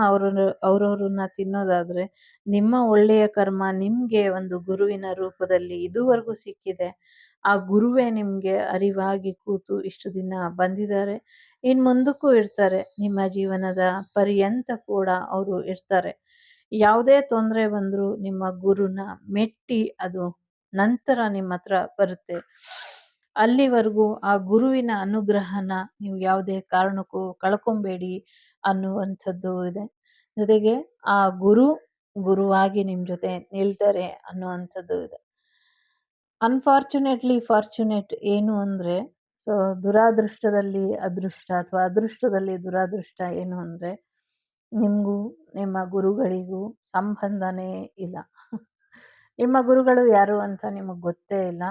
ಅವ್ರವ್ರನ್ನ ತಿನ್ನೋದಾದ್ರೆ, ನಿಮ್ಮ ಒಳ್ಳೆಯ ಕರ್ಮ ನಿಮ್ಗೆ ಒಂದು ಗುರುವಿನ ರೂಪದಲ್ಲಿ ಇದುವರೆಗೂ ಸಿಕ್ಕಿದೆ. ಆ ಗುರುವೇ ನಿಮ್ಗೆ ಅರಿವಾಗಿ ಕೂತು ಇಷ್ಟು ದಿನ ಬಂದಿದ್ದಾರೆ. ಇನ್ ಮುಂದಕ್ಕೂ ಇರ್ತಾರೆ. ನಿಮ್ಮ ಜೀವನದ ಪರ್ಯಂತ ಕೂಡ ಅವರು ಇರ್ತಾರೆ. ಯಾವುದೇ ತೊಂದರೆ ಬಂದ್ರು ನಿಮ್ಮ ಗುರುನ ಮೆಟ್ಟಿ ಅದು ನಂತರ ನಿಮ್ಮ ಹತ್ರ ಬರುತ್ತೆ. ಅಲ್ಲಿವರೆಗೂ ಆ ಗುರುವಿನ ಅನುಗ್ರಹನ ನೀವು ಯಾವುದೇ ಕಾರಣಕ್ಕೂ ಕಳ್ಕೊಂಬೇಡಿ ಅನ್ನುವಂಥದ್ದು ಇದೆ. ಜೊತೆಗೆ ಆ ಗುರು ಗುರುವಾಗಿ ನಿಮ್ ಜೊತೆ ನಿಲ್ತಾರೆ ಅನ್ನುವಂಥದ್ದು ಇದೆ. ಅನ್ಫಾರ್ಚುನೇಟ್ಲಿ ಫಾರ್ಚುನೇಟ್ ಏನು ಅಂದ್ರೆ, ಸೊ ದುರಾದೃಷ್ಟದಲ್ಲಿ ಅದೃಷ್ಟ ಅಥವಾ ಅದೃಷ್ಟದಲ್ಲಿ ದುರಾದೃಷ್ಟ ಏನು ಅಂದ್ರೆ, ನಿಮ್ಗೂ ನಿಮ್ಮ ಗುರುಗಳಿಗೂ ಸಂಬಂಧನೇ ಇಲ್ಲ. ನಿಮ್ಮ ಗುರುಗಳು ಯಾರು ಅಂತ ನಿಮಗ್ ಗೊತ್ತೇ ಇಲ್ಲ.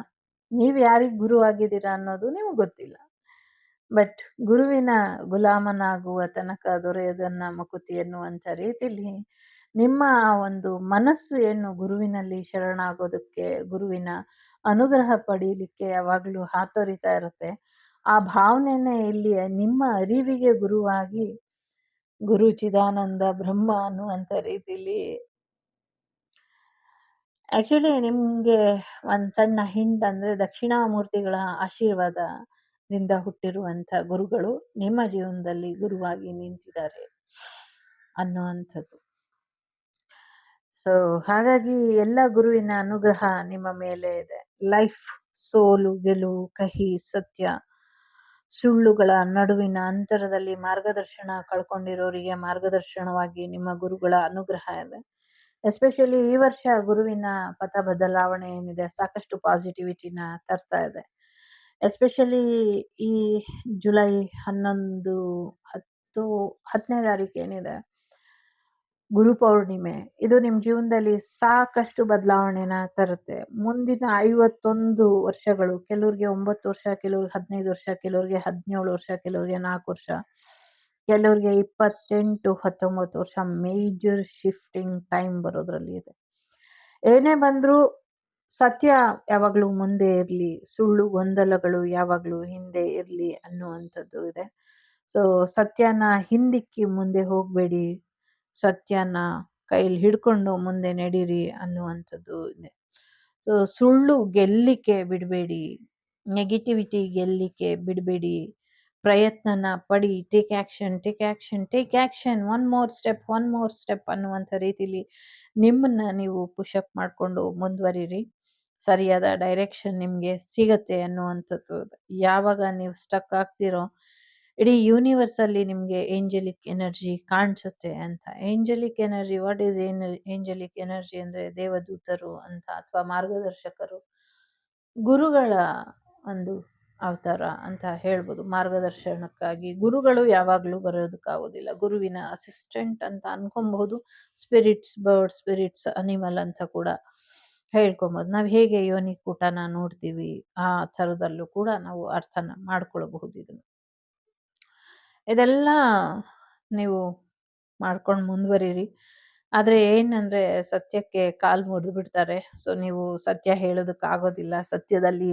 ನೀವ್ ಯಾರಿಗ್ ಗುರು ಆಗಿದ್ದೀರಾ ಅನ್ನೋದು ನಿಮಗ್ ಗೊತ್ತಿಲ್ಲ. ಬಟ್ ಗುರುವಿನ ಗುಲಾಮನಾಗುವ ತನಕ ದೊರೆಯದನ್ನ ಮಕುತಿ ಎನ್ನುವಂಥ ರೀತಿಲಿ ನಿಮ್ಮ ಆ ಒಂದು ಮನಸ್ಸು ಏನು ಗುರುವಿನಲ್ಲಿ ಶರಣಾಗೋದಕ್ಕೆ, ಗುರುವಿನ ಅನುಗ್ರಹ ಪಡೀಲಿಕ್ಕೆ ಯಾವಾಗಲೂ ಹಾತೊರಿತಾ ಇರುತ್ತೆ. ಆ ಭಾವನೆನೇ ಇಲ್ಲಿ ನಿಮ್ಮ ಅರಿವಿಗೆ ಗುರುವಾಗಿ ಗುರು ಚಿದಾನಂದ ಬ್ರಹ್ಮ ಅನ್ನುವಂಥ ರೀತಿಲಿ ಆಕ್ಚುಲಿ ನಿಮ್ಗೆ ಒಂದ್ ಸಣ್ಣ ಹಿಂಟ್ ಅಂದ್ರೆ ದಕ್ಷಿಣಾಮೂರ್ತಿಗಳ ಆಶೀರ್ವಾದದಿಂದ ಹುಟ್ಟಿರುವಂಥ ಗುರುಗಳು ನಿಮ್ಮ ಜೀವನದಲ್ಲಿ ಗುರುವಾಗಿ ನಿಂತಿದ್ದಾರೆ ಅನ್ನುವಂಥದ್ದು. ಸೊ ಹಾಗಾಗಿ ಎಲ್ಲ ಗುರುವಿನ ಅನುಗ್ರಹ ನಿಮ್ಮ ಮೇಲೆ ಇದೆ. ಲೈಫ್, ಸೋಲು ಗೆಲುವು, ಕಹಿ ಸತ್ಯ, ಸುಳ್ಳುಗಳ ನಡುವಿನ ಅಂತರದಲ್ಲಿ ಮಾರ್ಗದರ್ಶನ ಕಳ್ಕೊಂಡಿರೋರಿಗೆ ಮಾರ್ಗದರ್ಶನವಾಗಿ ನಿಮ್ಮ ಗುರುಗಳ ಅನುಗ್ರಹ ಇದೆ. ಎಸ್ಪೆಷಲಿ ಈ ವರ್ಷ ಗುರುವಿನ ಪಥ ಬದಲಾವಣೆ ಏನಿದೆ ಸಾಕಷ್ಟು ಪಾಸಿಟಿವಿಟಿನ ತರ್ತಾ ಇದೆ. ಎಸ್ಪೆಷಲಿ ಈ ಜುಲೈ 11, 10ನೇ ತಾರೀಕು ಏನಿದೆ ಗುರು ಪೌರ್ಣಿಮೆ, ಇದು ನಿಮ್ ಜೀವನದಲ್ಲಿ ಸಾಕಷ್ಟು ಬದಲಾವಣೆನ ತರುತ್ತೆ. ಮುಂದಿನ 51 ವರ್ಷಗಳು, ಕೆಲವ್ರಿಗೆ 9 ವರ್ಷ, ಕೆಲವ್ರಿಗೆ 15 ವರ್ಷ, ಕೆಲವ್ರಿಗೆ 17 ವರ್ಷ, ಕೆಲವ್ರಿಗೆ 4 ವರ್ಷ, ಕೆಲವ್ರಿಗೆ 28, 19 ವರ್ಷ ಮೇಜರ್ ಶಿಫ್ಟಿಂಗ್ ಟೈಮ್ ಬರೋದ್ರಲ್ಲಿ ಇದೆ. ಏನೇ ಬಂದ್ರೂ ಸತ್ಯ ಯಾವಾಗ್ಲೂ ಮುಂದೆ ಇರ್ಲಿ, ಸುಳ್ಳು ಗೊಂದಲಗಳು ಯಾವಾಗ್ಲೂ ಹಿಂದೆ ಇರ್ಲಿ ಅನ್ನುವಂಥದ್ದು ಇದೆ. ಸೊ ಸತ್ಯನ ಹಿಂದಿಕ್ಕಿ ಮುಂದೆ ಹೋಗ್ಬೇಡಿ, ಸತ್ಯನ ಕೈಲಿ ಹಿಡ್ಕೊಂಡು ಮುಂದೆ ನಡೀರಿ ಅನ್ನುವಂಥದ್ದು ಇದೆ. ಸೊ ಸುಳ್ಳು ಗೆಲ್ಲಿಕ್ಕೆ ಬಿಡಬೇಡಿ, ನೆಗೆಟಿವಿಟಿ ಗೆಲ್ಲಿಕ್ಕೆ ಬಿಡಬೇಡಿ, ಪ್ರಯತ್ನನ ಪಡಿ, take action, take action, take action, one more step ಅನ್ನುವಂಥ ರೀತಿಲಿ ನಿಮ್ಮನ್ನ ನೀವು ಪುಷಪ್ ಮಾಡ್ಕೊಂಡು ಮುಂದುವರಿರಿ. ಸರಿಯಾದ ಡೈರೆಕ್ಷನ್ ನಿಮ್ಗೆ ಸಿಗತ್ತೆ ಅನ್ನುವಂಥದ್ದು. ಯಾವಾಗ ನೀವು ಸ್ಟಕ್ ಆಗ್ತಿರೋ ಇಡೀ ಯೂನಿವರ್ಸ್ ಅಲ್ಲಿ ನಿಮ್ಗೆ ಏಂಜಲಿಕ್ ಎನರ್ಜಿ ಕಾಣಿಸುತ್ತೆ ಅಂತ. Angelique energy, what is Angelique energy ಅಂದ್ರೆ ದೇವದೂತರು ಅಂತ, ಅಥವಾ ಮಾರ್ಗದರ್ಶಕರು, ಗುರುಗಳ ಒಂದು ಅವತಾರ ಅಂತ ಹೇಳ್ಬೋದು. ಮಾರ್ಗದರ್ಶನಕ್ಕಾಗಿ ಗುರುಗಳು ಯಾವಾಗ್ಲೂ ಬರೋದಕ್ಕಾಗೋದಿಲ್ಲ, ಗುರುವಿನ ಅಸಿಸ್ಟೆಂಟ್ ಅಂತ ಅನ್ಕೊಬಹುದು. ಸ್ಪಿರಿಟ್ಸ್ ಬರ್ಡ್, ಸ್ಪಿರಿಟ್ಸ್ ಅನಿಮಲ್ ಅಂತ ಕೂಡ ಹೇಳ್ಕೊಬೋದು. ನಾವ್ ಹೇಗೆ ಯೋನಿ ಕೂಟನ ನೋಡ್ತೀವಿ ಆ ಥರದಲ್ಲೂ ಕೂಡ ನಾವು ಅರ್ಥನ ಮಾಡ್ಕೊಳ್ಬಹುದು. ಇದೆಲ್ಲ ನೀವು ಮಾಡ್ಕೊಂಡು ಮುಂದುವರಿರಿ. ಆದ್ರೆ ಏನಂದ್ರೆ ಸತ್ಯಕ್ಕೆ ಕಾಲ್ ಮುರಿದು ಬಿಡ್ತಾರೆ. ಸೊ ನೀವು ಸತ್ಯ ಹೇಳೋದಕ್ಕಾಗೋದಿಲ್ಲ, ಸತ್ಯದಲ್ಲಿ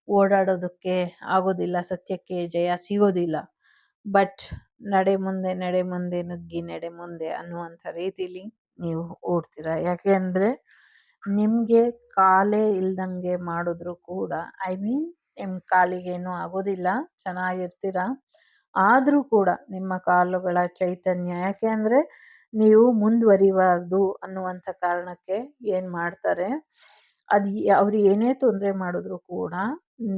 ಓಡಾಡೋದಕ್ಕೆ ಆಗೋದಿಲ್ಲ, ಸತ್ಯಕ್ಕೆ ಜಯ ಸಿಗೋದಿಲ್ಲ. ಬಟ್ ನಡೆ ಮುಂದೆ ನುಗ್ಗಿ ನಡೆ ಮುಂದೆ ಅನ್ನುವಂಥ ರೀತಿಲಿ ನೀವು ಓಡ್ತೀರಾ. ಯಾಕೆ ಅಂದ್ರೆ ನಿಮ್ಗೆ ಕಾಲೇ ಇಲ್ದಂಗೆ ಮಾಡಿದ್ರು ಕೂಡ, ಐ ಮೀನ್ ನಿಮ್ ಕಾಲಿಗೇನು ಆಗೋದಿಲ್ಲ, ಚೆನ್ನಾಗಿರ್ತೀರಾ. ಆದ್ರೂ ಕೂಡ ನಿಮ್ಮ ಕಾಲುಗಳ ಚೈತನ್ಯ, ಯಾಕೆ ಅಂದ್ರೆ ನೀವು ಮುಂದುವರಿಬಾರ್ದು ಅನ್ನುವಂಥ ಕಾರಣಕ್ಕೆ ಏನ್ ಮಾಡ್ತಾರೆ, ಅವ್ರು ಏನೇ ತೊಂದರೆ ಮಾಡಿದ್ರು ಕೂಡ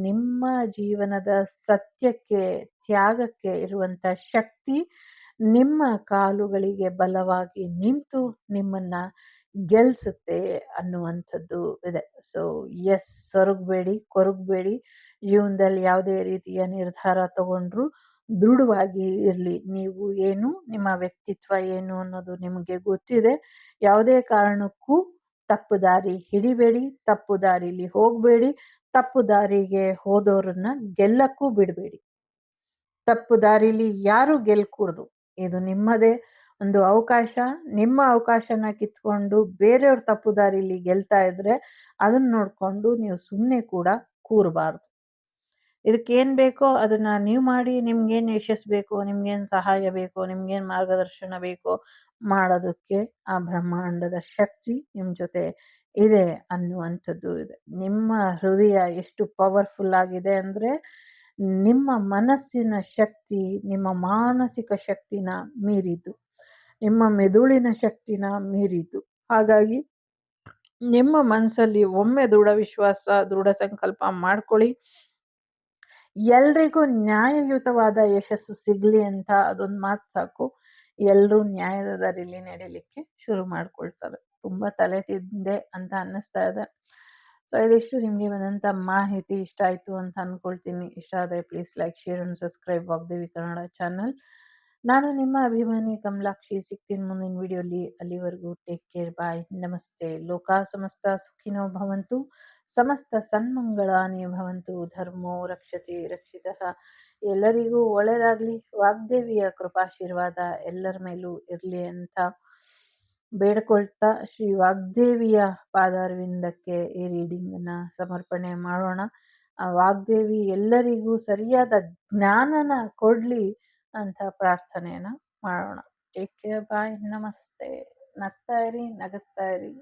ನಿಮ್ಮ ಜೀವನದ ಸತ್ಯಕ್ಕೆ, ತ್ಯಾಗಕ್ಕೆ ಇರುವಂತ ಶಕ್ತಿ ನಿಮ್ಮ ಕಾಲುಗಳಿಗೆ ಬಲವಾಗಿ ನಿಂತು ನಿಮ್ಮನ್ನ ಗೆಲ್ಸುತ್ತೆ ಅನ್ನುವಂಥದ್ದು ಇದೆ. ಸೊ ಎಸ್, ಕೊರಗಬೇಡಿ. ಜೀವನದಲ್ಲಿ ಯಾವುದೇ ರೀತಿಯ ನಿರ್ಧಾರ ತಗೊಂಡ್ರು ದೃಢವಾಗಿ ಇರ್ಲಿ. ನೀವು ಏನು, ನಿಮ್ಮ ವ್ಯಕ್ತಿತ್ವ ಏನು ಅನ್ನೋದು ನಿಮಗೆ ಗೊತ್ತಿದೆ. ಯಾವುದೇ ಕಾರಣಕ್ಕೂ ತಪ್ಪು ದಾರಿ ಹಿಡಿಬೇಡಿ, ತಪ್ಪು ದಾರಿಲಿ ಹೋಗ್ಬೇಡಿ, ತಪ್ಪು ದಾರಿಗೆ ಹೋದವ್ರನ್ನ ಗೆಲ್ಲಕ್ಕೂ ಬಿಡಬೇಡಿ. ತಪ್ಪು ದಾರಿಲಿ ಯಾರು ಗೆಲ್ಕೂಡ್ದು. ಇದು ನಿಮ್ಮದೇ ಒಂದು ಅವಕಾಶ. ನಿಮ್ಮ ಅವಕಾಶನ ಕಿತ್ಕೊಂಡು ಬೇರೆಯವ್ರ ತಪ್ಪು ದಾರಿಲಿ ಗೆಲ್ತಾ ಇದ್ರೆ ಅದನ್ನ ನೋಡ್ಕೊಂಡು ನೀವು ಸುಮ್ಮನೆ ಕೂಡ ಕೂರಬಾರ್ದು. ಇದಕ್ಕೇನ್ ಬೇಕೋ ಅದನ್ನ ನೀವು ಮಾಡಿ. ನಿಮ್ಗೇನ್ ಯಶಸ್ಸು ಬೇಕೋ, ನಿಮ್ಗೇನ್ ಸಹಾಯ ಬೇಕೋ, ನಿಮ್ಗೇನ್ ಮಾರ್ಗದರ್ಶನ ಬೇಕೋ ಮಾಡೋದಕ್ಕೆ ಆ ಬ್ರಹ್ಮಾಂಡದ ಶಕ್ತಿ ನಿಮ್ ಜೊತೆ ಇದೆ ಅನ್ನುವಂಥದ್ದು ಇದೆ. ನಿಮ್ಮ ಹೃದಯ ಎಷ್ಟು ಪವರ್ಫುಲ್ ಆಗಿದೆ ಅಂದ್ರೆ ನಿಮ್ಮ ಮನಸ್ಸಿನ ಶಕ್ತಿ ನಿಮ್ಮ ಮಾನಸಿಕ ಶಕ್ತಿನ ಮೀರಿದ್ದು, ನಿಮ್ಮ ಮೆದುಳಿನ ಶಕ್ತಿನ ಮೀರಿದ್ದು. ಹಾಗಾಗಿ ನಿಮ್ಮ ಮನಸ್ಸಲ್ಲಿ ಒಮ್ಮೆ ದೃಢ ವಿಶ್ವಾಸ, ದೃಢ ಸಂಕಲ್ಪ ಮಾಡ್ಕೊಳ್ಳಿ. ಎಲ್ರಿಗೂ ನ್ಯಾಯಯುತವಾದ ಯಶಸ್ಸು ಸಿಗ್ಲಿ ಅಂತ ಅದೊಂದು ಮಾತು ಸಾಕು. ಎಲ್ರೂ ನ್ಯಾಯದ ದಾರಿಲಿ ನಡೀಲಿಕ್ಕೆ ಶುರು ಮಾಡ್ಕೊಳ್ತಾರೆ. ತುಂಬಾ ತಲೆ ತಿಂದೆ ಅಂತ ಅನ್ನಿಸ್ತಾ ಇದೆ. ಸೊ ಇದಿಷ್ಟು ನಿಮ್ಗೆ ಬಂದಂತ ಮಾಹಿತಿ ಇಷ್ಟ ಆಯ್ತು ಅಂತ ಅನ್ಕೊಳ್ತೀನಿ. ಇಷ್ಟ ಆದ್ರೆ please like, share and subscribe Vagdevi Kannada channel. ನಾನು ನಿಮ್ಮ ಅಭಿಮಾನಿ ಕಮಲಾಕ್ಷಿ. ಸಿಗ್ತೀನಿ ಮುಂದಿನ ವಿಡಿಯೋಲಿ. ಅಲ್ಲಿವರೆಗೂ ಟೇಕ್ ಕೇರ್. ಬಾಯ್. ನಮಸ್ತೆ. ಲೋಕ ಸಮಸ್ತ ಸುಖಿನೋ ಭವಂತು. ಸಮಸ್ತ ಸನ್ಮಂಗಳಾನಿ ಭವಂತು. ಧರ್ಮೋ ರಕ್ಷತೆ ರಕ್ಷಿತಃ. ಎಲ್ಲರಿಗೂ ಒಳ್ಳೆಯದಾಗ್ಲಿ. ವಾಗ್ದೇವಿಯ ಕೃಪಾಶೀರ್ವಾದ ಎಲ್ಲರ ಮೇಲೂ ಇರ್ಲಿ ಅಂತ ಬೇಡ್ಕೊಳ್ತಾ ಶ್ರೀ ವಾಗ್ದೇವಿಯ ಪಾದಾರವಿಂದಕ್ಕೆ ಈ ರೀಡಿಂಗ್ ಅನ್ನ ಸಮರ್ಪಣೆ ಮಾಡೋಣ. ಆ ವಾಗ್ದೇವಿ ಎಲ್ಲರಿಗೂ ಸರಿಯಾದ ಜ್ಞಾನನ ಕೊಡ್ಲಿ ಅಂತ ಪ್ರಾರ್ಥನೆಯನ್ನ ಮಾಡೋಣ. Take care. ಬಾಯ್. ನಮಸ್ತೆ. ನಗ್ತಾ ಇರಿ, ನಗಿಸ್ತಾ ಇರಿ.